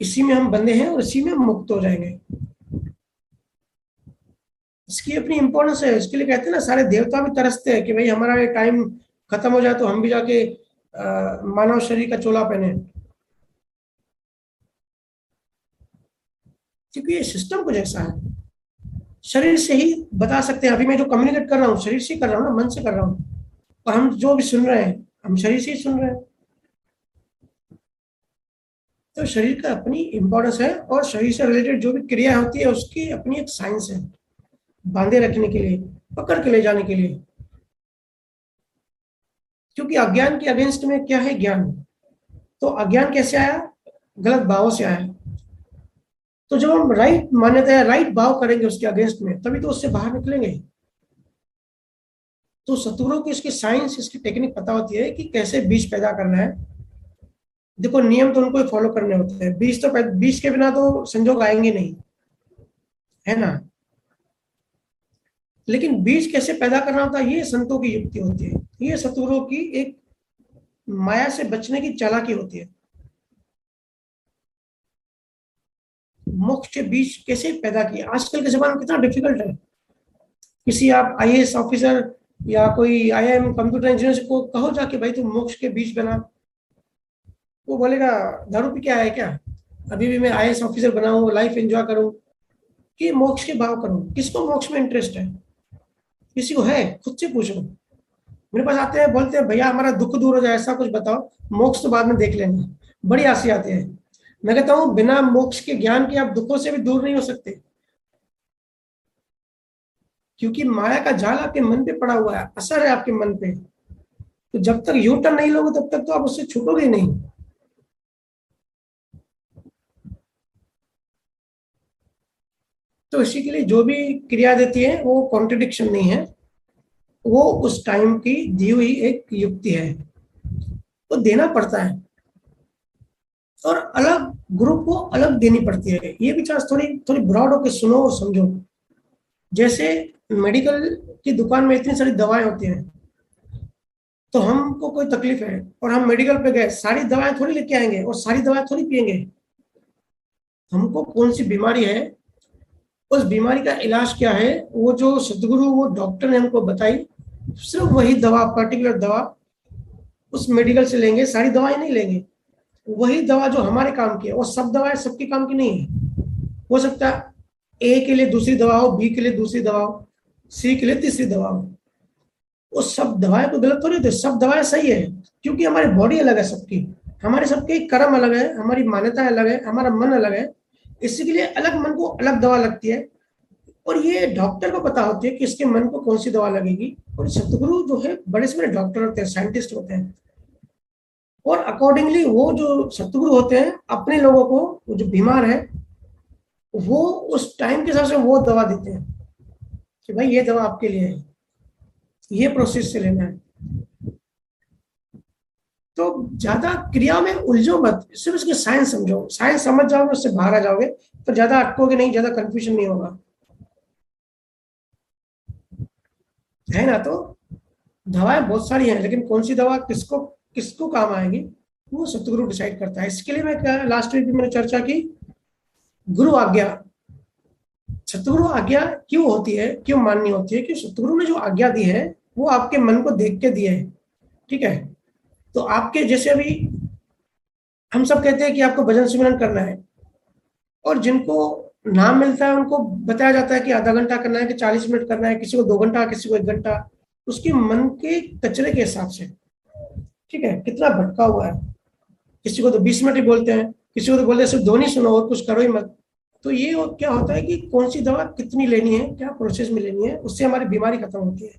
इसी में हम बंधे हैं और इसी में हम मुक्त हो जाएंगे। इसकी अपनी इंपॉर्टेंस है। इसके लिए कहते हैं ना, सारे देवता भी तरसते हैं कि भाई हमारा ये टाइम खत्म हो जाए तो हम भी जाके मानव शरीर का चोला पहने, क्योंकि ये सिस्टम कुछ ऐसा है। शरीर से ही बता सकते हैं, अभी मैं जो कम्युनिकेट कर रहा हूँ शरीर से ही कर रहा हूँ ना, मन से कर रहा हूँ। और हम जो भी सुन रहे हैं हम शरीर से ही सुन रहे हैं। तो शरीर का अपनी इंपॉर्टेंस है, और शरीर से रिलेटेड जो भी क्रिया होती है उसकी अपनी एक साइंस है, बांधे रखने के लिए, पकड़ के ले जाने के लिए। क्योंकि अज्ञान के अगेंस्ट में क्या है? ज्ञान। तो अज्ञान कैसे आया? गलत भावों से आया। तो जब हम राइट मान्यता है, राइट भाव करेंगे उसके अगेंस्ट में, तभी तो उससे बाहर निकलेंगे। तो सतगुरु की इसकी साइंस, इसकी टेक्निक पता होती है कि कैसे बीज पैदा करना है। देखो नियम तो उनको ही फॉलो करने होते हैं, बीज के बिना तो संजोग आएंगे नहीं, है ना। लेकिन बीज कैसे पैदा करना होता है, ये संतों की युक्ति होती है, ये सतगुरु की एक माया से बचने की चालाकी होती है। मोक्ष के बीज कैसे पैदा किए? आजकल के जमाने में कितना डिफिकल्ट है। किसी आप आईएएस ऑफिसर या कोई आईआईएम कंप्यूटर इंजीनियर को कहो जाके भाई तुम मोक्ष के बीज बना, वो बोलेगा दारू पी के आया है क्या? अभी भी मैं आईएएस ऑफिसर बनाऊं, लाइफ एंजॉय करूं, कि मोक्ष के भाव करूं? किसको मोक्ष में इंटरेस्ट है? किसी को है? खुद से पूछो। मेरे पास आते हैं, बोलते हैं भैया हमारा दुख दूर हो जाए, ऐसा कुछ बताओ, मोक्ष तो बाद में देख लेंगे। बड़ी आसे आते हैं। मैं कहता हूँ बिना मोक्ष के ज्ञान के आप दुखों से भी दूर नहीं हो सकते, क्योंकि माया का जाल आपके मन पे पड़ा हुआ है, असर है आपके मन पे। तो जब तक यू टर्न नहीं लोगे तब तक तो आप उससे छूटोगे नहीं। तो इसी के लिए जो भी क्रिया देती है वो कॉन्ट्रडिक्शन नहीं है, वो उस टाइम की दी हुई एक युक्ति है, तो देना पड़ता है। और अलग ग्रुप को अलग देनी पड़ती है। ये भी चाहे थोड़ी थोड़ी ब्रॉड होकर सुनो और समझो। जैसे मेडिकल की दुकान में इतनी सारी दवाएं होती हैं, तो हमको कोई तकलीफ है और हम मेडिकल पे गए, सारी दवाएं थोड़ी लेके आएंगे और सारी दवाएं थोड़ी पियेंगे। हमको कौन सी बीमारी है, उस बीमारी का इलाज क्या है, वो जो सदगुरु वो डॉक्टर ने हमको बताई, सिर्फ वही दवा, पर्टिकुलर दवा उस मेडिकल से लेंगे, सारी दवाएं नहीं लेंगे। वही दवा जो हमारे काम की है, वो सब दवाएं सबके काम की नहीं है। हो सकता है ए के लिए दूसरी दवा हो, बी के लिए दूसरी दवा हो, सी के लिए तीसरी दवा हो। वो सब दवाएं को गलत थोड़ी होती, सब दवाएं सही है, क्योंकि हमारी बॉडी अलग है सबकी, हमारे सबके कर्म अलग है, हमारी मान्यता अलग है, हमारा मन अलग है। इसी के लिए अलग मन को अलग दवा लगती है। और ये डॉक्टर को पता होती है कि इसके मन को कौन सी दवा लगेगी। और सतगुरु जो है बड़े से बड़े डॉक्टर होते हैं, साइंटिस्ट होते हैं, और अकॉर्डिंगली वो जो सतगुरु होते हैं अपने लोगों को, वो जो बीमार है वो उस टाइम के हिसाब से वो दवा देते हैं कि भाई ये दवा आपके लिए है, ये प्रोसेस से लेना है। तो ज्यादा क्रिया में उलझो मत, सिर्फ उसकी साइंस समझो, साइंस समझ जाओगे उससे बाहर आ जाओगे, तो ज्यादा अटकोगे नहीं, ज्यादा कंफ्यूजन नहीं होगा, है ना। तो दवाएं बहुत सारी हैं, लेकिन कौन सी दवा किसको किसको काम आएगी वो सतगुरु डिसाइड करता है। इसके लिए मैं क्या, लास्ट वीक भी मैंने चर्चा की, गुरु आज्ञा। सतगुरु आज्ञा क्यों होती है, क्यों माननी होती है? कि सतगुरु ने जो आज्ञा दी है वो आपके मन को देख के दी है, ठीक है। तो आपके जैसे अभी हम सब कहते हैं कि आपको भजन सिमरन करना है, और जिनको नाम मिलता है उनको बताया जाता है कि आधा घंटा करना है कि 40 मिनट करना है, किसी को 2 घंटा, किसी को 1 घंटा, उसके मन के कचरे के हिसाब से, ठीक है, कितना भटका हुआ है। किसी को तो 20 मिनट ही बोलते हैं, किसी को तो बोलते हैं सिर्फ ध्वनि सुनो और कुछ करो ही मत। तो ये क्या होता है कि कौन सी दवा कितनी लेनी है, क्या प्रोसेस में लेनी है, उससे हमारी बीमारी खत्म होती है।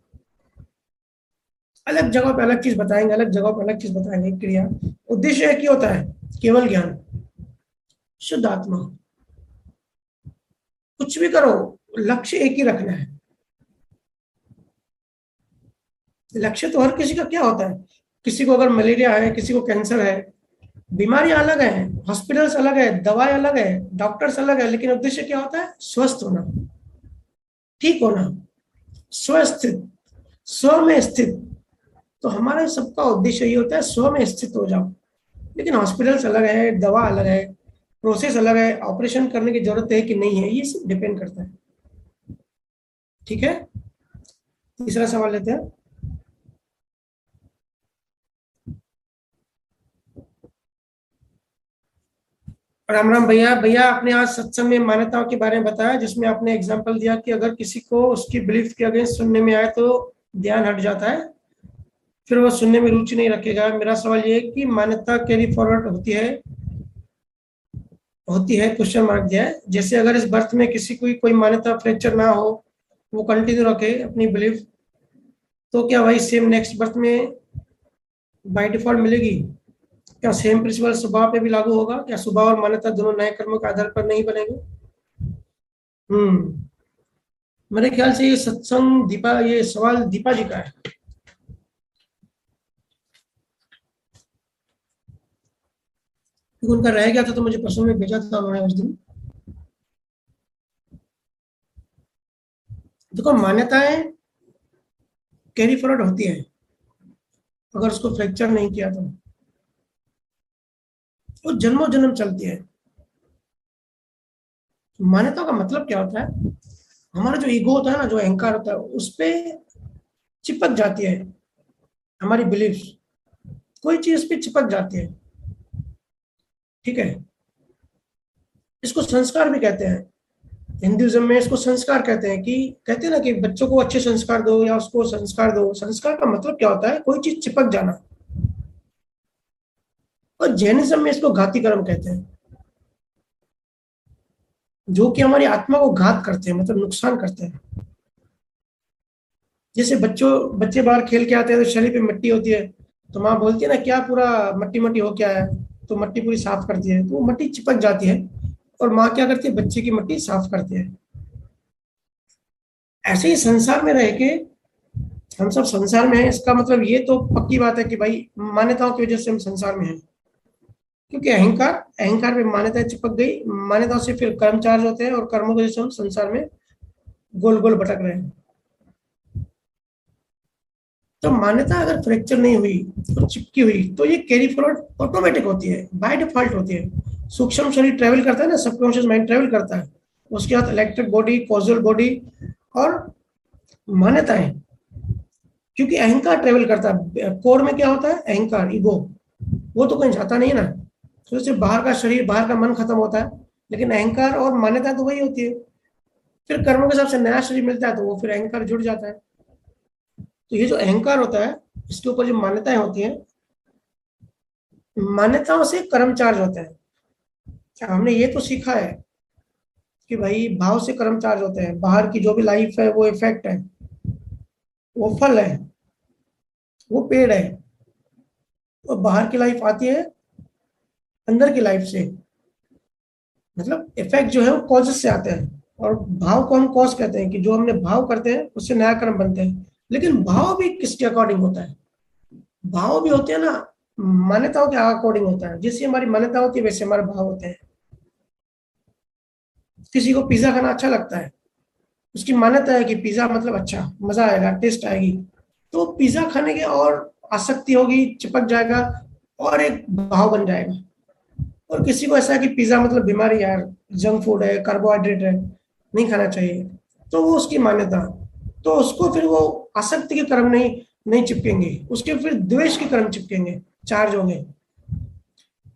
अलग जगह पे अलग चीज बताएंगे, अलग जगह पे अलग चीज बताएंगे क्रिया। उद्देश्य एक ही होता है, केवल ज्ञान, शुद्ध आत्मा। कुछ भी करो, लक्ष्य एक ही रखना है। लक्ष्य तो हर किसी का क्या होता है, किसी को अगर मलेरिया है, किसी को कैंसर है, बीमारियां अलग है, हॉस्पिटल्स अलग है, दवाएं अलग है, डॉक्टर्स अलग है, लेकिन उद्देश्य क्या होता है? स्वस्थ होना, ठीक होना, स्वस्थित, स्व में स्थित। तो हमारे सबका उद्देश्य ये होता है स्व में स्थित हो जाओ। लेकिन हॉस्पिटल्स अलग है, दवा अलग है, प्रोसेस अलग है, ऑपरेशन करने की जरूरत है कि नहीं है, ये सब डिपेंड करता है। ठीक है, तीसरा सवाल लेते हैं। राम राम भैया। भैया आपने आज सत्संग में मान्यताओं के बारे में बताया, जिसमें आपने एग्जाम्पल दिया कि अगर किसी को उसकी बिलीफ के अगेंस्ट सुनने में आए तो ध्यान हट जाता है, फिर वो सुनने में रुचि नहीं रखेगा। मेरा सवाल ये है कि मान्यता कैरी फॉरवर्ड होती है क्वेश्चन मार्क दिया है। जैसे अगर इस बर्थ में किसी को कोई मान्यता फ्रैक्चर ना हो, वो कंटिन्यू रखे अपनी बिलीफ, तो क्या वही सेम नेक्स्ट बर्थ में बाय डिफॉल्ट मिलेगी? क्या सेम प्रिंसिपल स्वभाव पे भी लागू होगा? क्या स्वभाव और मान्यता दोनों नए कर्मों के आधार पर नहीं बनेंगे? हम्म। मेरे ख्याल से ये सत्संग दीपा, ये सवाल दीपा जी का है, क्योंकि उनका रह गया था तो मुझे प्रश्न में भेजा था उन्होंने उस दिन। देखो, मान्यताएं कैरी फॉरवर्ड होती है, अगर उसको फ्रैक्चर नहीं किया तो वो जन्मों जन्म चलती है। मान्यताओं का मतलब क्या होता है? हमारा जो ईगो होता है ना, जो अहंकार होता है, उस पे चिपक जाती है हमारी बिलीफ। कोई चीज पे चिपक जाती है, ठीक है। इसको संस्कार भी कहते हैं। हिंदुइज्म में इसको संस्कार कहते हैं। कि कहते हैं ना कि बच्चों को अच्छे संस्कार दो या उसको संस्कार दो। संस्कार का मतलब क्या होता है? कोई चीज चिपक जाना। और जैनिज्म में इसको घाती कर्म कहते हैं, जो कि हमारी आत्मा को घात करते हैं, मतलब नुकसान करते हैं। जैसे बच्चे बाहर खेल के आते हैं तो शरीर पे मिट्टी होती है, तो माँ बोलती है ना, क्या पूरा मट्टी मट्टी हो क्या है, तो मट्टी पूरी साफ करती है, तो वो मट्टी चिपक जाती है। और माँ क्या करती है? बच्चे की मट्टी साफ करती है। ऐसे ही संसार में रह के हम सब संसार में हैं, इसका मतलब ये तो पक्की बात है कि भाई मान्यताओं की वजह से हम संसार में हैं। क्योंकि अहंकार अहंकार में मान्यताएं चिपक गई, मान्यताओं से फिर कर्म चार्ज होते हैं, और कर्मों की वजह से हम संसार में गोल गोल भटक रहे हैं। तो मान्यता अगर फ्रैक्चर नहीं हुई और चिपकी हुई, तो ये कैरी फॉरवर्ड ऑटोमेटिक होती है, बाय डिफॉल्ट होती है। सूक्ष्म शरीर ट्रेवल करता है ना, सबकॉन्शियस माइंड ट्रेवल करता है, उसके बाद इलेक्ट्रिक बॉडी, कॉजल बॉडी और मान्यताएं। क्योंकि अहंकार ट्रेवल करता है, कोर में क्या होता है? अहंकार, ईगो। वो तो कहीं जाता नहीं है ना। तो सिर्फ बाहर का शरीर, बाहर का मन खत्म होता है, लेकिन अहंकार और मान्यता तो वही होती है। फिर कर्मों के हिसाब से नया शरीर मिलता है, तो वो फिर अहंकार जुड़ जाता है। तो ये जो अहंकार होता है, इसके ऊपर जो मान्यताएं होती हैं, मान्यताओं से कर्म चार्ज होता है। हमने ये तो सीखा है कि भाई भाव से कर्म चार्ज होते हैं। बाहर की जो भी लाइफ है वो इफेक्ट है, वो फल है, वो पेड़ है। और बाहर की लाइफ आती है अंदर की लाइफ से। मतलब इफेक्ट जो है वो कॉजेस से आते हैं, और भाव को हम कॉज कहते हैं, कि जो हमने भाव करते हैं उससे नया कर्म बनते हैं। लेकिन भाव भी किसके अकॉर्डिंग होता है? भाव भी होते हैं ना, मान्यताओं के अकॉर्डिंग होता है। जैसी हमारी मान्यता होती है वैसे हमारे भाव होते हैं। किसी को पिज्जा खाना अच्छा लगता है, उसकी मान्यता है कि पिज्जा मतलब अच्छा, मजा आएगा, टेस्ट आएगी, तो पिज्जा खाने की और आसक्ति होगी, चिपक जाएगा, और एक भाव बन जाएगा। और किसी को ऐसा है कि पिज्जा मतलब बीमारी, यार जंक फूड है, कार्बोहाइड्रेट है, नहीं खाना चाहिए, तो वो उसकी मान्यता। तो उसको फिर वो आसक्ति के कर्म नहीं नहीं चिपकेंगे, उसके फिर द्वेष के कर्म चिपकेंगे, चार्ज होंगे।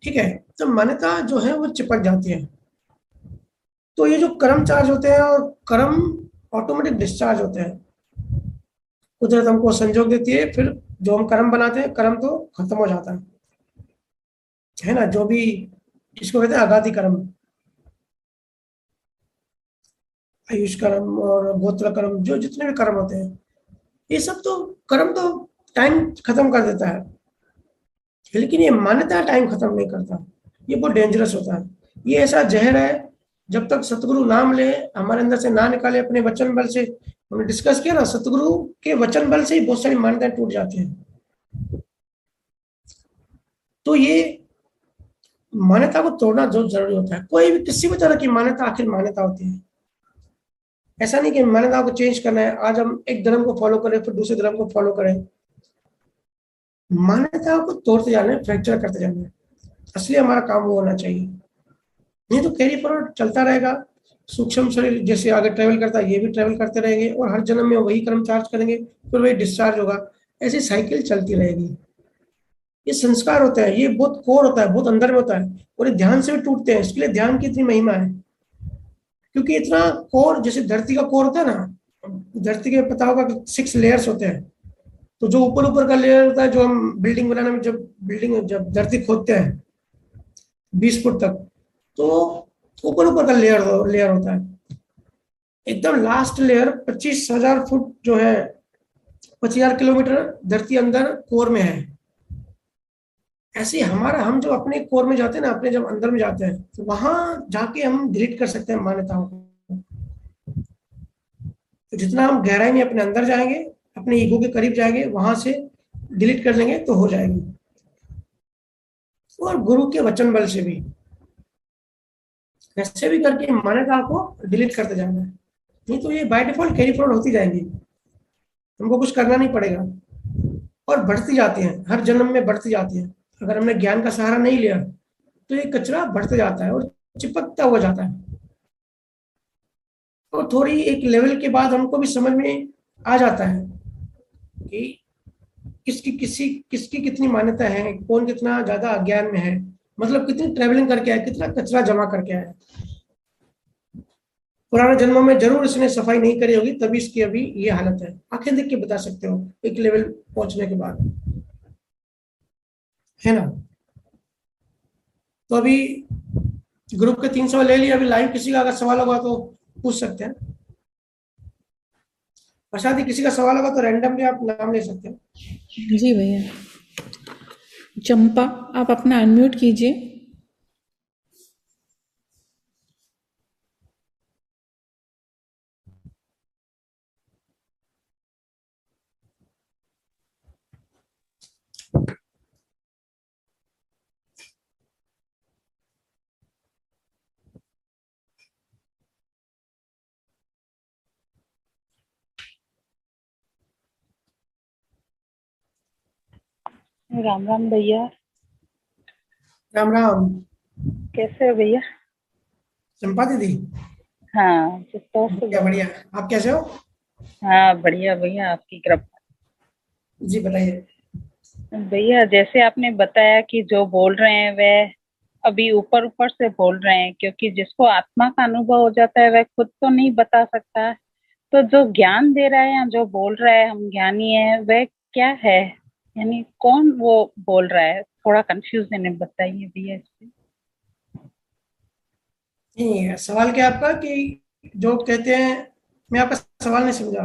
ठीक है। तो मान्यता जो है वो चिपक जाती है। तो ये जो कर्म चार्ज होते हैं, और कर्म ऑटोमेटिक डिस्चार्ज होते हैं। कुदरत हमको संजोग देती है, फिर जो हम कर्म बनाते हैं, कर्म तो खत्म हो जाता है ना। जो भी इसको कहते हैं आगादी कर्म, आयुष कर्म और गोत्र कर्म, जो जितने भी कर्म होते हैं, ये सब तो कर्म तो टाइम खत्म कर देता है। लेकिन ये मान्यता टाइम खत्म नहीं करता। ये बहुत डेंजरस होता है। ये ऐसा जहर है, जब तक सतगुरु नाम ले, हमारे अंदर से ना निकाले अपने वचन बल से। हमने डिस्कस किया ना, सतगुरु के वचन बल से ही बहुत सारी मान्यताएं टूट जाती हैं। तो ये मान्यता को तोड़ना जो जरूरी होता है। कोई भी किसी भी तरह की मान्यता आखिर मान्यता होती है। ऐसा नहीं कि मान्यता को चेंज करना है, आज हम एक धर्म को फॉलो करें फिर दूसरे धर्म को फॉलो करें। मान्यताओं को तोड़ते जाना है, फ्रैक्चर करते जाना है। असली हमारा काम वो होना चाहिए। नहीं तो कैरी फॉरवर्ड चलता रहेगा। सूक्ष्म शरीर जैसे आगे ट्रेवल करता है, ये भी ट्रेवल करते रहेंगे और हर जन्म में वही कर्म चार्ज करेंगे, फिर वही डिस्चार्ज होगा। ऐसी साइकिल चलती रहेगी। ये संस्कार होता है, ये बहुत कोर होता है, बहुत अंदर में होता है, और ये ध्यान से भी टूटते हैं। इसके लिए ध्यान की इतनी महिमा है, क्योंकि इतना कोर, जैसे धरती का कोर होता है ना, धरती के पता होगा कि 6 लेयर्स होते हैं। तो जो ऊपर ऊपर का लेयर होता है, जो हम बिल्डिंग बनाने में, जब धरती खोदते हैं 20 फुट तक, तो ऊपर ऊपर का लेयर लेयर होता है। एकदम लास्ट लेयर 25,000 फुट जो है, 25,000 किलोमीटर धरती अंदर कोर में है। ऐसे हमारा, हम जो अपने कोर में जाते हैं ना, अपने जब अंदर में जाते हैं, तो वहां जाके हम डिलीट कर सकते हैं मान्यताओं को। तो जितना हम गहराई में अपने अंदर जाएंगे, अपने ईगो के करीब जाएंगे, वहां से डिलीट कर लेंगे तो हो जाएगी। और गुरु के वचन बल से भी, कैसे भी करके मान्यता को डिलीट करते जाना है। नहीं तो ये बाय डिफॉल्ट कैरी फॉरवर्ड होती जाएंगी, हमको कुछ करना नहीं पड़ेगा। और बढ़ती जाती हैं, हर जन्म में बढ़ती जाती हैं। अगर हमने ज्ञान का सहारा नहीं लिया तो ये कचरा बढ़ते जाता है और चिपकता हुआ जाता है। और थोड़ी एक लेवल के बाद हमको भी समझ में आ जाता है कि किसकी कितनी मान्यता है, कौन कितना ज्यादा अज्ञान में है, मतलब कितनी ट्रेवलिंग करके आया, कितना कचरा जमा करके आया। पुराने जन्मों में जरूर इसने सफाई नहीं करी होगी, तभी इसकी अभी ये हालत है। आंखें देख के बता सकते हो एक लेवल पहुंचने के बाद, है ना। तो अभी ग्रुप के 3 सवाल ले लिए, अभी लाइव किसी का अगर सवाल होगा तो पूछ सकते हैं। प्रसाद, किसी का सवाल होगा तो रैंडमली आप नाम ले सकते हैं। जी भैया। चंपा, आप अपना अनम्यूट कीजिए। राम राम भैया। राम राम। कैसे हो भैया? चंपा दीदी? हाँ, तो बढ़िया बढ़िया, आप कैसे हो? हाँ बढ़िया भैया, आपकी कृपा। जी बताइए। भैया, जैसे आपने बताया कि जो बोल रहे हैं वह अभी ऊपर ऊपर से बोल रहे हैं, क्योंकि जिसको आत्मा का अनुभव हो जाता है वह खुद तो नहीं बता सकता है। तो जो ज्ञान दे रहा है या जो बोल रहा है हम ज्ञानी है, वह क्या है? यानी कौन वो बोल रहा है? थोड़ा कंफ्यूजन है, बताइए भैया इससे। नहीं, सवाल क्या है आपका कि जो कहते हैं, मैं आपका सवाल नहीं समझा।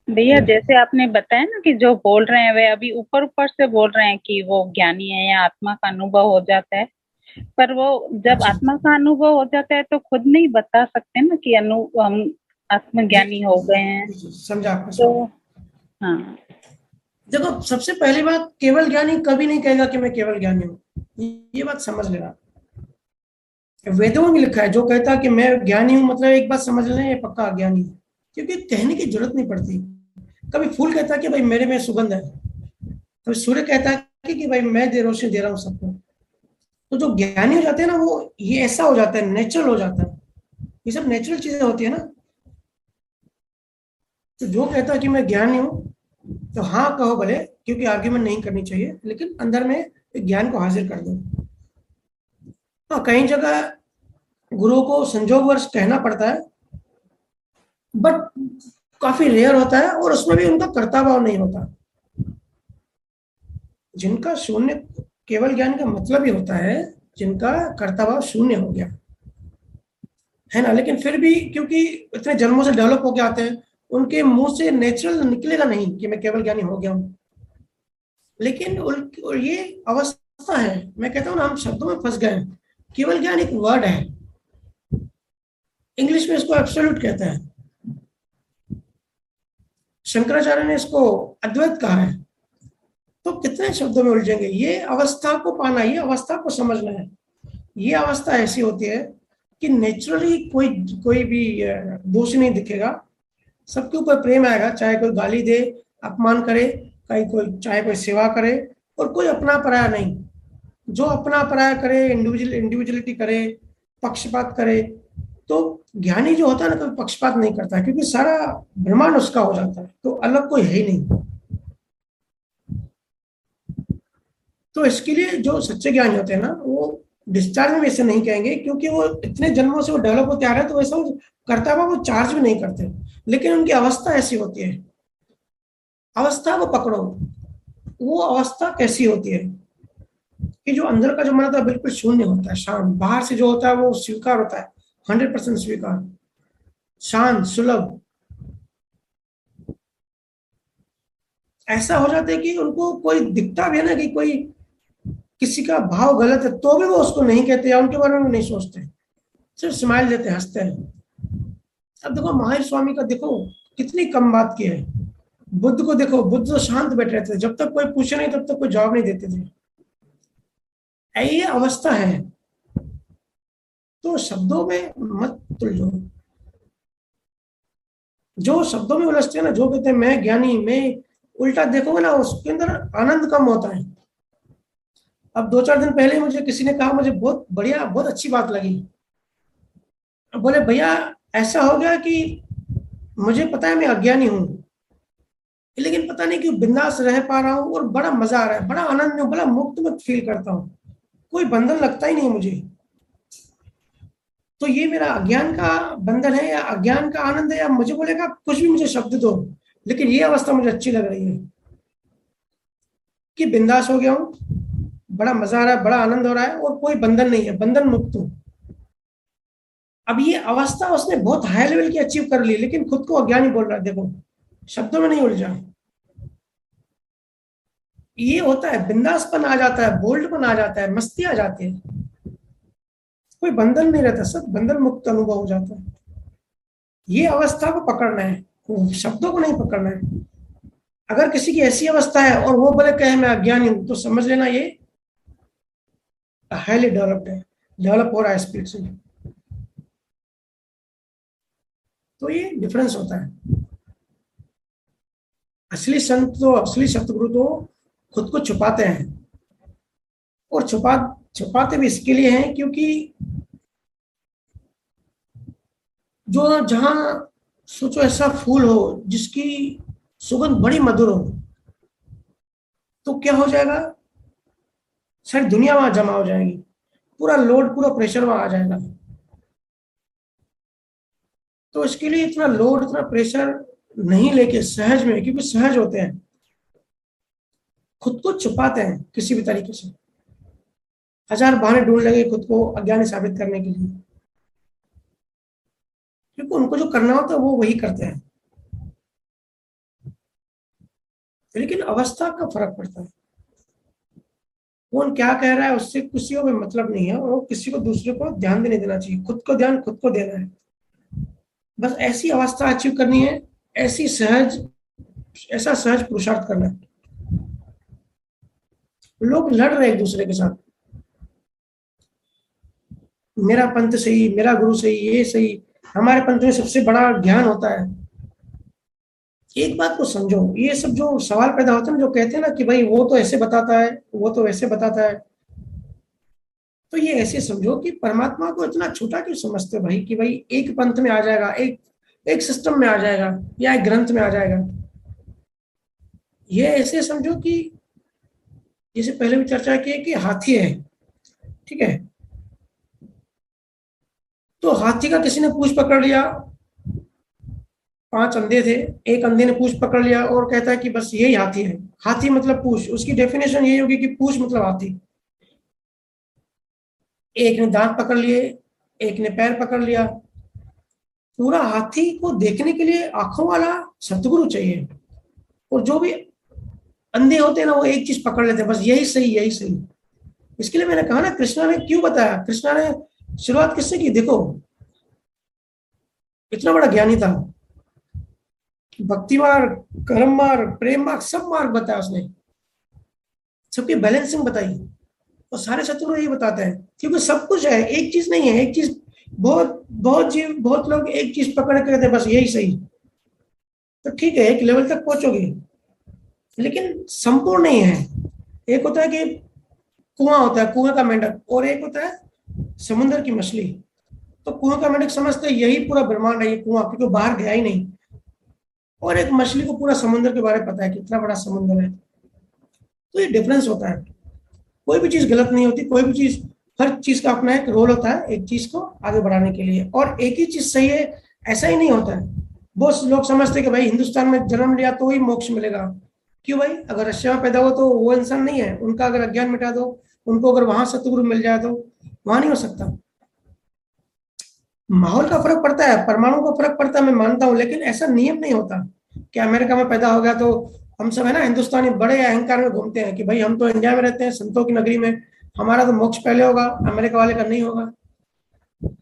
भैया, जैसे आपने बताया ना कि जो बोल रहे हैं वे अभी ऊपर ऊपर से बोल रहे हैं कि वो ज्ञानी है या आत्मा का अनुभव हो जाता है, पर वो जब अच्छा, आत्मा का अनुभव हो जाता है तो खुद नहीं बता सकते ना कि हम जी आत्मज्ञानी जी हो जी गए हैं। जी, समझा आपका सवाल। तो हाँ। देखो, सबसे पहली बात, केवल ज्ञानी कभी नहीं कहेगा कि मैं केवल ज्ञानी हूँ। ये बात समझ लेना। वेदों में भी लिखा है, जो कहता है कि मैं ज्ञानी हूं, मतलब एक बात समझ लें, ये पक्का अज्ञानी है। क्योंकि कहने की जरूरत नहीं पड़ती। कभी फूल कहता है कि भाई मेरे में सुगंध है, कभी सूर्य कहता है कि भाई मैं दे रोशनी दे रहा हूँ सबको। तो जो ज्ञानी हो जाते हैं ना, वो ये ऐसा हो जाता है, नेचुरल हो जाता है। ये सब नेचुरल चीजें होती है ना। तो जो कहता है कि मैं ज्ञानी हूँ, तो हाँ कहो भले, क्योंकि आर्ग्यूमेंट नहीं करनी चाहिए, लेकिन अंदर में ज्ञान को हाजिर कर दो। हाँ, कई जगह गुरु को संजोगवश कहना पड़ता है, बट काफी रेयर होता है, और उसमें भी उनका कर्ता भाव नहीं होता। जिनका शून्य, केवल ज्ञान का मतलब ही होता है जिनका कर्ता भाव शून्य हो गया, है ना। लेकिन फिर भी क्योंकि इतने जन्मों से डेवलप होके आते हैं, उनके मुंह से नेचुरल निकलेगा नहीं कि मैं केवल ज्ञानी हो गया हूं। लेकिन ये अवस्था है। मैं कहता हूँ ना, हम शब्दों में फंस गए हैं। केवल ज्ञान एक वर्ड है, इंग्लिश में इसको एब्सोल्यूट कहते हैं। शंकराचार्य ने इसको अद्वैत कहा है। तो कितने शब्दों में उलझेंगे। ये अवस्था को पाना, ये अवस्था को समझना है। ये अवस्था ऐसी होती है कि नेचुरली कोई कोई भी दोष नहीं दिखेगा, सबके ऊपर प्रेम आएगा। चाहे कोई गाली दे, अपमान करे, कहीं कोई, चाहे कोई सेवा करे, और कोई अपना पराया नहीं। जो अपना पराया करे, इंडिविजुअलिटी करे, पक्षपात करे, तो ज्ञानी जो होता है ना, कभी पक्षपात नहीं करता है, क्योंकि सारा ब्रह्मांड उसका हो जाता है, तो अलग कोई है ही नहीं। तो इसके लिए जो सच्चे ज्ञानी होते हैं ना, वो डिस्चार्ज में वैसे नहीं कहेंगे, क्योंकि वो इतने जन्मों से वो डेवलप होते आ रहे हैं, तो वैसा वो करता हुआ वो चार्ज भी नहीं करते, लेकिन उनकी अवस्था ऐसी होती है। अवस्था को पकड़ो, वो अवस्था कैसी होती है कि जो अंदर का जो मन होता है बिल्कुल शून्य होता है, शांत। बाहर से जो होता है वो स्वीकार होता है, 100% स्वीकार, शांत, सुलभ। ऐसा हो जाता है कि उनको कोई दिखता भी है ना कि कोई किसी का भाव गलत है, तो भी वो उसको नहीं कहते या उनके बारे में नहीं सोचते, सिर्फ स्माइल देते, हंसते हैं। अब देखो महावीर स्वामी का देखो, कितनी कम बात की है। बुद्ध को देखो, बुद्ध तो शांत बैठे रहते थे, जब तक कोई पूछे नहीं तब तक कोई जवाब नहीं देते थे। ये अवस्था है। तो शब्दों में मत तुलझो। जो शब्दों में उलझते हैं ना, जो कहते हैं मैं ज्ञानी, मैं, उल्टा देखोगे ना उसके अंदर आनंद कम होता है। अब 2-4 दिन पहले मुझे किसी ने कहा, मुझे बहुत बढ़िया, बहुत अच्छी बात लगी। बोले भैया ऐसा हो गया कि मुझे पता है मैं अज्ञानी हूँ, लेकिन पता नहीं क्यों बिंदास रह पा रहा हूँ और बड़ा मजा आ रहा है, बड़ा आनंद में, बड़ा मुक्त मुक्त फील करता हूँ, कोई बंधन लगता ही नहीं मुझे। तो ये मेरा अज्ञान का बंधन है या अज्ञान का आनंद है, या मुझे बोलेगा कुछ भी, मुझे शब्द दो, लेकिन ये अवस्था मुझे अच्छी लग रही है कि बिंदास हो गया हूँ, बड़ा मजा आ रहा है, बड़ा आनंद हो रहा है और कोई बंधन नहीं है, बंधन मुक्त हूँ। अब ये अवस्था उसने बहुत हाई लेवल की अचीव कर ली, लेकिन खुद को अज्ञानी बोल रहा है। देखो शब्दों में नहीं उलझा। ये होता है, बिंदासपन आ जाता है, बोल्डपन आ जाता है, मस्ती आ जाती है, कोई बंधन नहीं रहता, सब बंधन मुक्त अनुभव हो जाता है। ये अवस्था को पकड़ना है, शब्दों को नहीं पकड़ना है। अगर किसी की ऐसी अवस्था है और वो बोले कहे मैं अज्ञानी हूं, तो समझ लेना ये हाईली डेवलप्ड है, डेवलप हो रहा है स्पीड से। तो ये डिफरेंस होता है। असली संत तो, असली सतगुरु तो खुद को छुपाते हैं, और छुपाते भी इसके लिए हैं क्योंकि जो जहां सोचो ऐसा फूल हो जिसकी सुगंध बड़ी मधुर हो, तो क्या हो जाएगा, सारी दुनिया वहां जमा हो जाएगी, पूरा लोड, पूरा प्रेशर वहां आ जाएगा। तो इसके लिए इतना लोड, इतना प्रेशर नहीं लेके सहज में, क्योंकि सहज होते हैं, खुद को छुपाते हैं किसी भी तरीके से, हजार बहाने ढूंढ लेंगे खुद को अज्ञानी साबित करने के लिए, क्योंकि उनको जो करना होता है वो वही करते हैं। लेकिन अवस्था का फर्क पड़ता है, कौन क्या कह रहा है उससे किसी को भी मतलब नहीं है, और किसी को दूसरे को ध्यान भी नहीं देना चाहिए, खुद को ध्यान खुद को देना है। बस ऐसी अवस्था अचीव करनी है, ऐसी सहज, ऐसा सहज पुरुषार्थ करना है। लोग लड़ रहे एक दूसरे के साथ, मेरा पंथ सही, मेरा गुरु सही, ये सही, हमारे पंथ में सबसे बड़ा ज्ञान होता है। एक बात को समझो, ये सब जो सवाल पैदा होते हैं, जो कहते हैं ना कि भाई वो तो ऐसे बताता है, वो तो वैसे बताता है, तो ये ऐसे समझो कि परमात्मा को इतना छोटा क्यों समझते हो भाई, कि भाई एक पंथ में आ जाएगा, एक एक सिस्टम में आ जाएगा, या एक ग्रंथ में आ जाएगा। ये ऐसे समझो कि जैसे पहले भी चर्चा की है कि हाथी है, ठीक है, तो हाथी का किसी ने पूंछ पकड़ लिया, 5 अंधे थे, एक अंधे ने पूंछ पकड़ लिया और कहता है कि बस यही हाथी है। हाथी मतलब पूंछ, उसकी डेफिनेशन यही होगी कि पूंछ मतलब हाथी। एक ने दांत पकड़ लिए, एक ने पैर पकड़ लिया। पूरा हाथी को देखने के लिए आंखों वाला सतगुरु चाहिए, और जो भी अंधे होते हैं ना, वो एक चीज पकड़ लेते हैं, बस यही सही, यही सही। इसके लिए मैंने कहा ना, कृष्णा ने क्यों बताया, कृष्णा ने शुरुआत किससे की, देखो इतना बड़ा ज्ञानी था, भक्ति मार्ग, कर्म मार्ग, प्रेम मार्ग, सब मार्ग बताया उसने, सबकी बैलेंसिंग बताई। और सारे सतगुरु यही बताते हैं, क्योंकि सब कुछ है, एक चीज नहीं है, एक चीज, बहुत बहुत जीव, बहुत लोग एक चीज पकड़ के कहते हैं बस यही सही, तो ठीक है एक लेवल तक पहुंचोगे, लेकिन संपूर्ण नहीं है। एक होता है कि कुआं होता है, कुएं का मेंढक, और एक होता है समुद्र की मछली। तो कुआं का मेढक समझते हैं यही पूरा ब्रह्मांड है, ये कुआं, क्योंकि बाहर गया ही नहीं। और एक मछली को पूरा समुद्र के बारे में पता है, कितना बड़ा समुद्र है। तो ये डिफरेंस होता है। कोई भी चीज गलत नहीं होती, कोई भी चीज, हर चीज का अपना एक रोल होता है एक चीज को आगे बढ़ाने के लिए, और एक ही चीज सही है ऐसा ही नहीं होता है। बहुत लोग समझते हैं कि भाई हिंदुस्तान में जन्म लिया तो ही मोक्ष मिलेगा। क्यों भाई? अगर रशिया में पैदा हो तो वो इंसान नहीं है, उनका अगर अज्ञान मिटा दो, उनको अगर वहां सतगुरु मिल जाए तो वहां नहीं हो सकता। माहौल का फर्क पड़ता है, परमाणु का फर्क पड़ता है, मैं मानता हूँ, लेकिन ऐसा नियम नहीं होता कि अमेरिका में पैदा हो गया तो हम सब है ना हिंदुस्तानी बड़े अहंकार में घूमते हैं कि भाई हम तो इंडिया में रहते हैं, संतों की नगरी में, हमारा तो मोक्ष पहले होगा, अमेरिका वाले का नहीं होगा।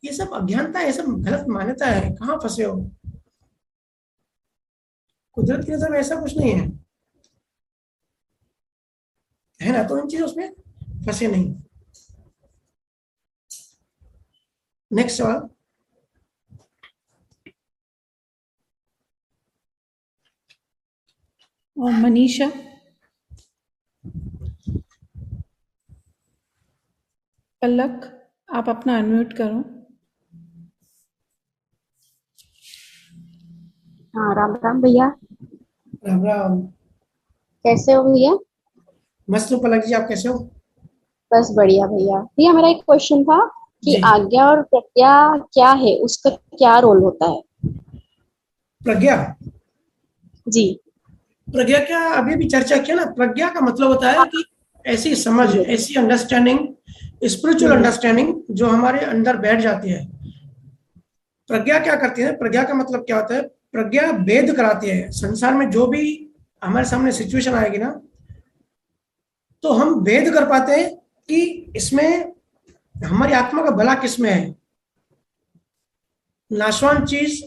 ये सब अज्ञानता है, ये सब गलत मान्यता है। कहाँ फंसे हो? कुदरत की नजर में ऐसा कुछ नहीं है ना? तो इन चीजों में फंसे नहीं। नेक्स्ट सवाल। और मनीषा, पलक आप अपना अनम्यूट करो। हाँ, राम राम भैया। राम राम। कैसे हो भैया? मस्त हूँ पलक जी, आप कैसे हो? बस बढ़िया भैया। भैया मेरा एक क्वेश्चन था कि जी। आज्ञा और प्रज्ञा क्या है, उसका क्या रोल होता है? प्रज्ञा, जी। प्रज्ञा क्या अभी भी चर्चा किया ना। प्रज्ञा का मतलब होता है कि ऐसी समझ, ऐसी अंडरस्टैंडिंग, स्पिरिचुअल अंडरस्टैंडिंग जो हमारे अंदर बैठ जाती है। प्रज्ञा क्या करती है? प्रज्ञा का मतलब क्या होता है? प्रज्ञा भेद कराती है। संसार में जो भी हमारे सामने सिचुएशन आएगी ना, तो हम भेद कर पाते हैं कि इसमें हमारी आत्मा का भला किसमें है। नाशवान चीज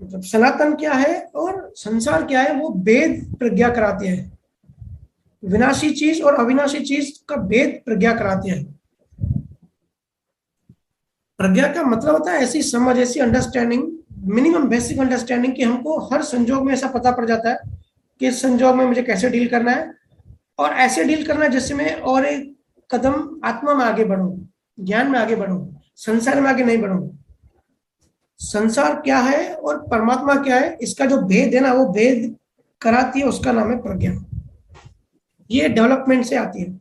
मतलब सनातन क्या है और संसार क्या है, वो भेद प्रज्ञा कराती है। विनाशी चीज और अविनाशी चीज का भेद प्रज्ञा कराती है। प्रज्ञा का मतलब होता है ऐसी समझ, ऐसी अंडरस्टैंडिंग, मिनिमम बेसिक अंडरस्टैंडिंग कि हमको हर संजोग में ऐसा पता पड़ जाता है कि इस संजोग में मुझे कैसे डील करना है, और ऐसे डील करना है जिससे मैं और एक कदम आत्मा में आगे बढ़ूं, ज्ञान में आगे बढ़ूं, संसार में आगे नहीं बढ़ूं। संसार क्या है और परमात्मा क्या है, इसका जो भेद है ना, वो भेद कराती है, उसका नाम है प्रज्ञा। ये डेवलपमेंट से आती है।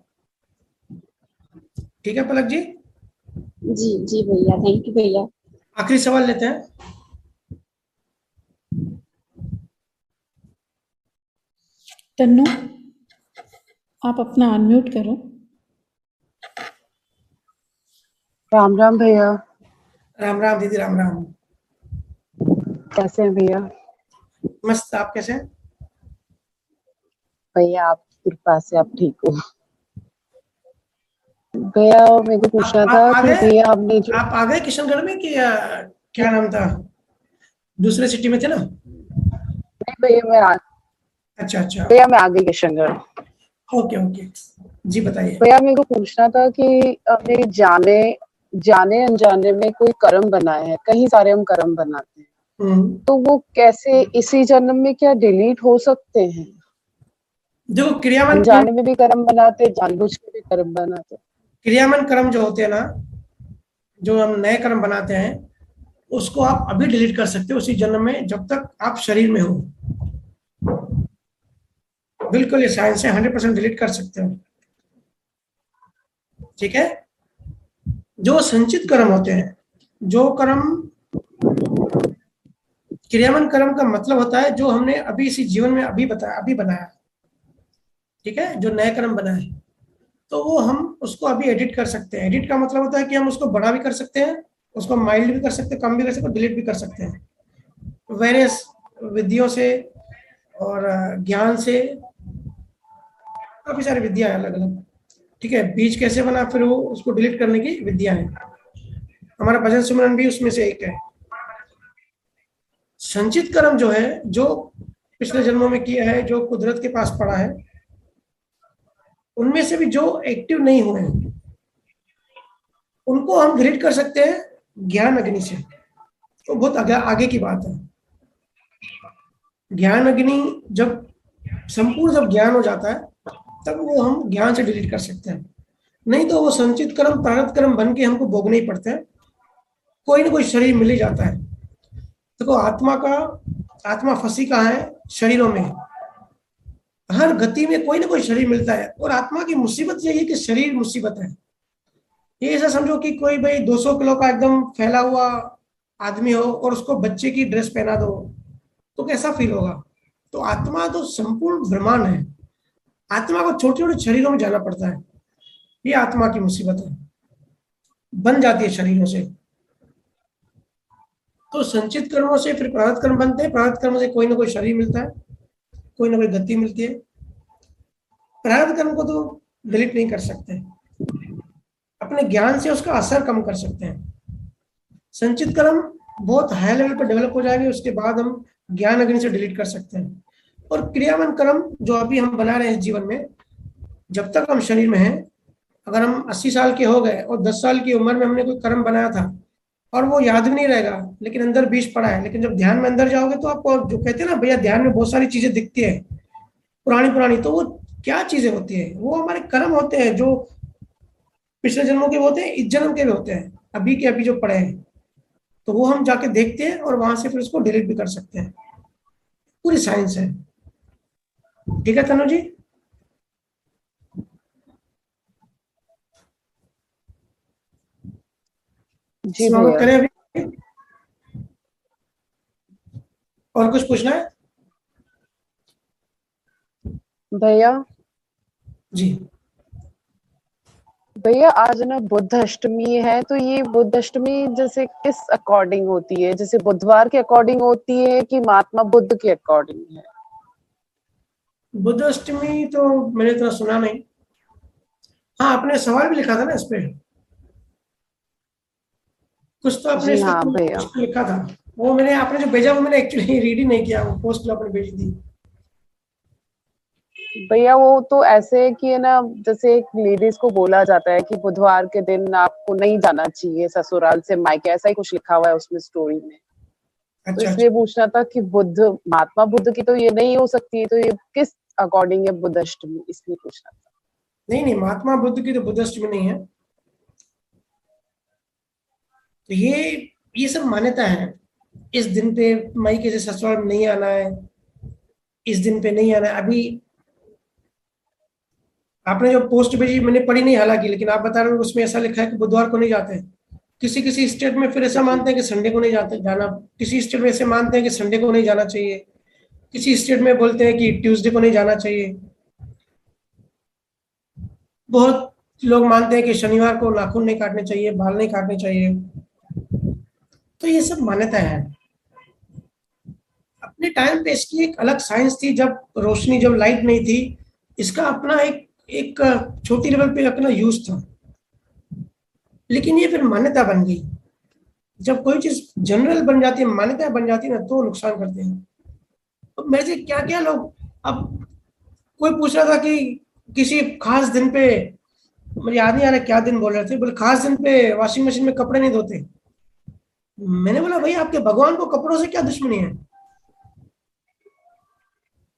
ठीक है पलक जी? जी जी भैया, थैंक यू भैया। आखिरी सवाल लेते हैं। तन्नू आप अपना अनम्यूट करो। राम राम भैया। राम राम दीदी, राम राम। कैसे हैं भैया? मस्त, आप कैसे हैं? भैया आप कृपा से आप ठीक हो? भैया मेरे को पूछना था आ कि गए? भैया आपने जो, आप आ गए किशनगढ़ में कि क्या नाम था, दूसरे सिटी में थे ना? नहीं भैया अच्छा अच्छा, भैया मैं आ गई किशनगढ़। ओके ओके, जी बताइए। भैया मेरे को पूछना था कि हमने जाने जाने अनजाने में कोई कर्म बनाए हैं, कई सारे हम कर्म बनाते हैं, तो वो कैसे इसी जन्म में क्या डिलीट हो सकते हैं? देखो क्रियावन अनजाने में भी कर्म बनाते, जानबूझ के भी कर्म बनाते। क्रियावन कर्म जो होते हैं ना, जो हम नए कर्म बनाते हैं, उसको आप अभी डिलीट कर सकते हो उसी जन्म में, जब तक आप शरीर में हो। बिल्कुल, ये साइंस है, 100% डिलीट कर सकते हो। ठीक है? जो संचित कर्म होते हैं, जो कर्म, क्रियावन कर्म का मतलब होता है जो हमने अभी इसी जीवन में अभी बताया, अभी बनाया। ठीक है? जो नए कर्म बनाए, तो वो हम उसको अभी एडिट कर सकते हैं। एडिट का मतलब होता है कि हम उसको बड़ा भी कर सकते हैं, उसको माइल्ड भी कर सकते हैं, कम भी कर सकते हैं, डिलीट भी कर सकते हैं वेरियस विधियों से और ज्ञान से। काफी सारी विधियां हैं अलग अलग। ठीक है? बीज कैसे बना, फिर वो उसको डिलीट करने की विधियां हैं। हमारा भजन सुमरन भी उसमें से एक है। संचित कर्म जो है, जो पिछले जन्मों में किया है, जो कुदरत के पास पड़ा है, उनमें से भी जो एक्टिव नहीं हुए हैं, उनको हम डिलीट कर सकते हैं ज्ञान अग्नि से। तो बहुत आगे की बात है। ज्ञान अग्नि जब संपूर्ण जब ज्ञान हो जाता है, तब वो हम ज्ञान से डिलीट कर सकते हैं। नहीं तो वो संचित कर्म प्रारब्ध कर्म बन के हमको भोगने ही पड़ते हैं। कोई ना कोई शरीर मिल ही जाता है। देखो आत्मा फंसी कहाँ है? शरीरों में। हर गति में कोई ना कोई शरीर मिलता है, और आत्मा की मुसीबत यही है कि शरीर मुसीबत है। ये ऐसा समझो कि कोई भाई 200 किलो का एकदम फैला हुआ आदमी हो और उसको बच्चे की ड्रेस पहना दो, तो कैसा फील होगा? तो आत्मा तो संपूर्ण ब्रह्मांड है। आत्मा को छोटे छोटे शरीरों में जाना पड़ता है। ये आत्मा की मुसीबत है, बन जाती है शरीरों से। तो संचित कर्मों से फिर प्रारब्ध कर्म बनते हैं, प्रारब्ध कर्म से कोई ना कोई शरीर मिलता है, कोई ना कोई गति मिलती है। प्रारब्ध कर्म को तो डिलीट नहीं कर सकते, अपने ज्ञान से उसका असर कम कर सकते हैं। संचित कर्म बहुत हाई लेवल पर डेवलप हो जाएंगे, उसके बाद हम ज्ञान अग्नि से डिलीट कर सकते हैं। और क्रियावन कर्म जो अभी हम बना रहे हैं जीवन में, जब तक हम शरीर में हैं, अगर हम 80 साल के हो गए और 10 साल की उम्र में हमने कोई कर्म बनाया था और वो याद भी नहीं रहेगा, लेकिन अंदर बीज पड़ा है, लेकिन जब ध्यान में अंदर जाओगे तो आपको जो कहते हैं ना भैया, ध्यान में बहुत सारी चीजें दिखती है पुरानी पुरानी, तो वो क्या चीजें होती है? वो हमारे कर्म होते हैं, जो पिछले जन्मों के होते हैं, इस जन्म के भी होते हैं, अभी के अभी जो पड़े हैं। तो वो हम जाके देखते हैं और वहां से फिर उसको डिलीट भी कर सकते हैं। पूरी साइंस है। ठीक है तनु जी? जी स्वागत भैया। करें अभी। और कुछ पूछना है भैया जी? भैया आज ना बुद्ध अष्टमी है, तो ये बुद्ध अष्टमी जैसे किस अकॉर्डिंग होती है? जैसे बुधवार के अकॉर्डिंग होती है कि महात्मा बुद्ध के अकॉर्डिंग है? बुद्ध अष्टमी तो मैंने इतना सुना नहीं। हाँ, आपने सवाल भी लिखा था ना इस पे, कुछ तो आपने जी इसका हाँ भैया। लिखा था। वो मैंने, आपने जो भेजा वो मैंने एक्चुअली रीड ही नहीं किया, वो पोस्ट आपने भेज दी। भैया वो तो ऐसे है कि है ना, जैसे एक लेडीज को बोला जाता है कि बुधवार के दिन आपको नहीं जाना चाहिए ससुराल से मायके, ऐसा ही कुछ लिखा हुआ है उसमें स्टोरी में। तो अच्छा इसलिए अच्छा। पूछना था कि बुद्ध, महात्मा बुद्ध की तो ये नहीं हो सकती है, तो ये किस अकॉर्डिंग है बुद्ध अष्टमी, इसलिए पूछना था। नहीं नहीं, महात्मा बुद्ध की तो बुद्ध अष्टमी नहीं है। तो ये सब मान्यता है। इस दिन पे मायके से ससुराल में नहीं आना है, इस दिन पे नहीं आना है। अभी आपने जो पोस्ट भेजी मैंने पढ़ी नहीं हालांकि, लेकिन आप बता रहे हो उसमें ऐसा लिखा है कि बुधवार को नहीं जाते। किसी किसी स्टेट में फिर ऐसा मानते हैं कि संडे को नहीं जाते जाना। किसी स्टेट में ऐसे मानते हैं कि संडे को नहीं जाना चाहिए। किसी स्टेट में बोलते हैं कि ट्यूसडे को नहीं जाना चाहिए। बहुत लोग मानते हैं कि शनिवार को नाखून नहीं काटने चाहिए, बाल नहीं काटने चाहिए। तो ये सब मान्यता है। अपने टाइम पे इसकी एक अलग साइंस थी, जब रोशनी, जब लाइट नहीं थी, इसका अपना एक एक छोटी लेवल पे अपना यूज था। लेकिन ये फिर मान्यता बन गई। जब कोई चीज जनरल बन जाती है, मान्यता बन जाती है ना, तो नुकसान करते हैं। तो मेरे से क्या क्या लोग, अब कोई पूछ रहा था कि किसी खास दिन पे, मुझे याद नहीं आ रहा क्या दिन बोल रहे थे, बोले खास दिन पे वॉशिंग मशीन में कपड़े नहीं धोते। मैंने बोला भाई आपके भगवान को कपड़ों से क्या दुश्मनी है?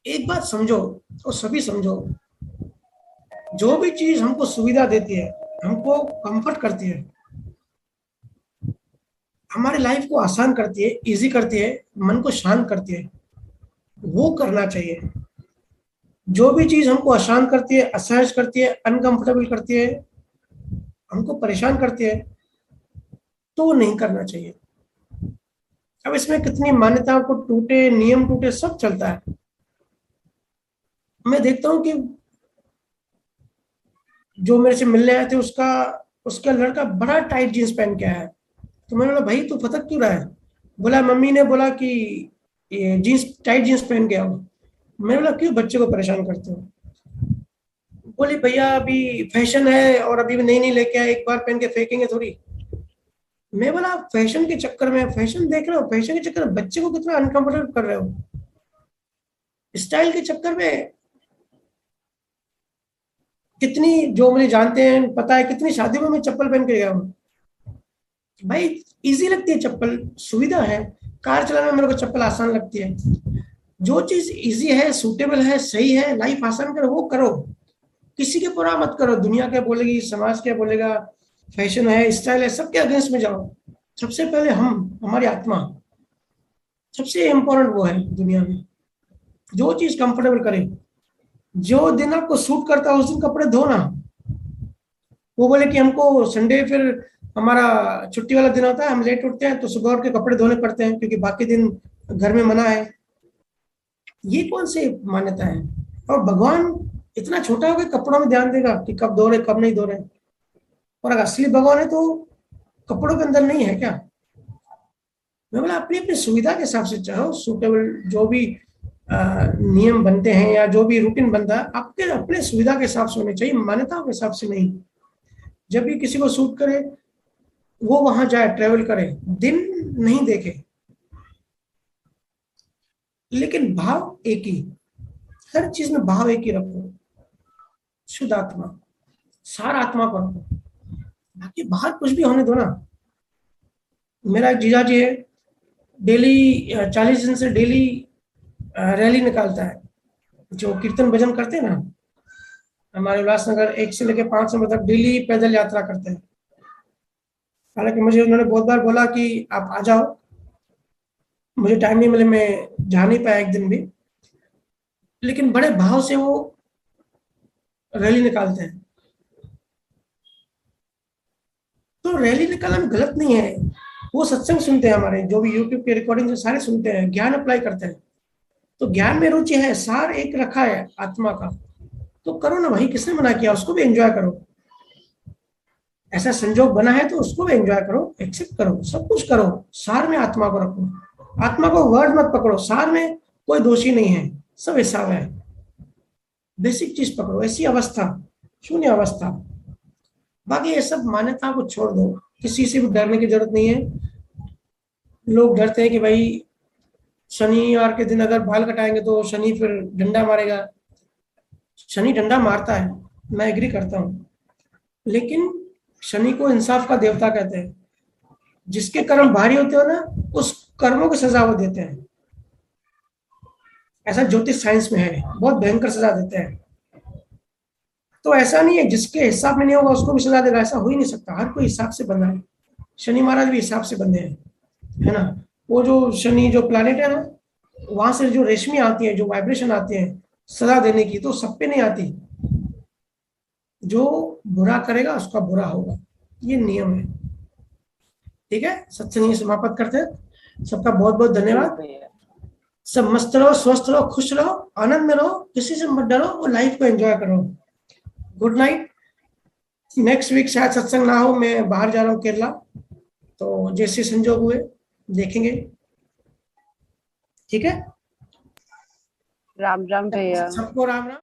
एक बात समझो, और सभी समझो, जो भी चीज हमको सुविधा देती है, हमको कंफर्ट करती है, हमारी लाइफ को आसान करती है, इजी करती है, मन को शांत करती है, वो करना चाहिए। जो भी चीज हमको आसान करती है, असहज करती है, अनकंफर्टेबल करती है, हमको परेशान करती है, तो वो नहीं करना चाहिए। अब इसमें कितनी मान्यताओं को टूटे, नियम टूटे, सब चलता है। मैं देखता हूँ कि जो मेरे से मिलने आए थे, उसका लड़का बड़ा टाइट जींस पहन के आया है। तो मैंने बोला भाई तू फटक क्यों रहा है? बोला मम्मी ने बोला कि ये जींस, टाइट जींस पहन के आओ। मैंने बोला क्यों बच्चे को परेशान करते हो? बोली भैया अभी फैशन है और अभी नई नई लेके आए, एक बार पहन के फेंकेंगे थोड़ी। मैं बोला फैशन के चक्कर में, फैशन देख रहे हो, फैशन के चक्कर में बच्चे को कितना अनकंफर्टेबल कर रहे हो। स्टाइल के चक्कर में कितनी, जो मुझे जानते हैं पता है, कितनी शादियों में मैं चप्पल पहन के गया हूँ। भाई इजी लगती है चप्पल, सुविधा है। कार चलाने में मेरे को चप्पल आसान लगती है। जो चीज इजी है, सूटेबल है, सही है, लाइफ आसान करो, वो करो। किसी के बुरा मत करो। दुनिया क्या बोलेगी, समाज क्या बोलेगा, फैशन है, स्टाइल है, सबके अगेंस्ट में जाओ। सबसे पहले हमारी आत्मा सबसे इम्पोर्टेंट वो है दुनिया में। जो चीज कंफर्टेबल करे, जो दिन आपको सूट करता है उस दिन कपड़े धोना। वो बोले कि हमको संडे फिर हमारा छुट्टी वाला दिन होता है, हम लेट उठते हैं तो सुबह उठ के कपड़े धोने पड़ते हैं क्योंकि बाकी दिन घर में मना है। ये कौन सी मान्यता है? और भगवान इतना छोटा हो कि कपड़ों में ध्यान देगा कि कब धो रहे कब नहीं धो रहे। और अगर असली भगवान है तो कपड़ों के अंदर नहीं है क्या? मैं बोला अपनी अपनी सुविधा के हिसाब से चाहो, सूटेबल जो भी नियम बनते हैं या जो भी रूटीन बनता है आपके अपने सुविधा के हिसाब से होने चाहिए, मान्यताओं के हिसाब से नहीं। जब भी किसी को सूट करे वो वहां जाए, ट्रेवल करे, दिन नहीं देखे, लेकिन भाव एक ही, हर चीज में भाव एक ही रखो। शुद्ध आत्मा, सार आत्मा को रखो, बाकी बाहर कुछ भी होने दो ना। मेरा एक जीजा जी है, डेली 40 दिन से डेली रैली निकालता है। जो कीर्तन भजन करते हैं ना, हमारे उल्लासनगर 1 से लेकर 5 नंबर तक डेली पैदल यात्रा करते हैं। हालांकि मुझे उन्होंने बहुत बार बोला कि आप आ जाओ, मुझे टाइम नहीं मिले, मैं जा नहीं पाया एक दिन भी, लेकिन बड़े भाव से वो रैली निकालते हैं। तो रैली निकालना गलत नहीं है। वो सत्संग सुनते हैं, हमारे जो भी यूट्यूब के रिकॉर्डिंग से सारे सुनते हैं, ज्ञान अप्लाई करते हैं। तो ज्ञान में रुचि है, सार एक रखा है आत्मा का, तो करो ना भाई, किसने मना किया? उसको भी एंजॉय करो। ऐसा संजोग बना है तो उसको भी एंजॉय करो, एक्सेप्ट करो, सब कुछ करो, सार में आत्मा को रखो। आत्मा को वर्ड मत पकड़ो, सार में कोई दोषी नहीं है, सब हिसाब है। बेसिक चीज पकड़ो, ऐसी अवस्था, शून्य अवस्था। बाकी ये सब मान्यता को छोड़ दो, किसी से भी डरने की जरूरत नहीं है। लोग डरते हैं कि भाई शनिवार के दिन अगर बाल कटाएंगे तो शनि फिर डंडा मारेगा। शनि डंडा मारता है, मैं एग्री करता हूँ, लेकिन शनि को इंसाफ का देवता कहते हैं। जिसके कर्म भारी होते हो ना, उस कर्मों की सजा वो देते हैं। ऐसा ज्योतिष साइंस में है, बहुत भयंकर सजा देते हैं। तो ऐसा नहीं है जिसके हिसाब में नहीं होगा उसको भी सजा देगा, ऐसा हो ही नहीं सकता। हर कोई हिसाब से बंधा है, शनि महाराज भी हिसाब से बंधे हैं, है ना। वो जो शनि जो प्लैनेट है ना, वहां से जो रेशमी आती है, जो वाइब्रेशन आती है सजा देने की, तो सब पे नहीं आती। जो बुरा करेगा उसका बुरा होगा, ये नियम है। ठीक है, सत्संग समाप्त करते हैं। सबका बहुत बहुत धन्यवाद। सब मस्त रहो, स्वस्थ रहो, खुश रहो, आनंद में रहो, किसी से मत डरो और लाइफ को एंजॉय करो। Good night. नेक्स्ट वीक शायद सत्संग ना हो, मैं बाहर जा रहा हूँ केरला, तो जैसे संजोग हुए देखेंगे। ठीक है, राम राम भैया। सबको राम राम।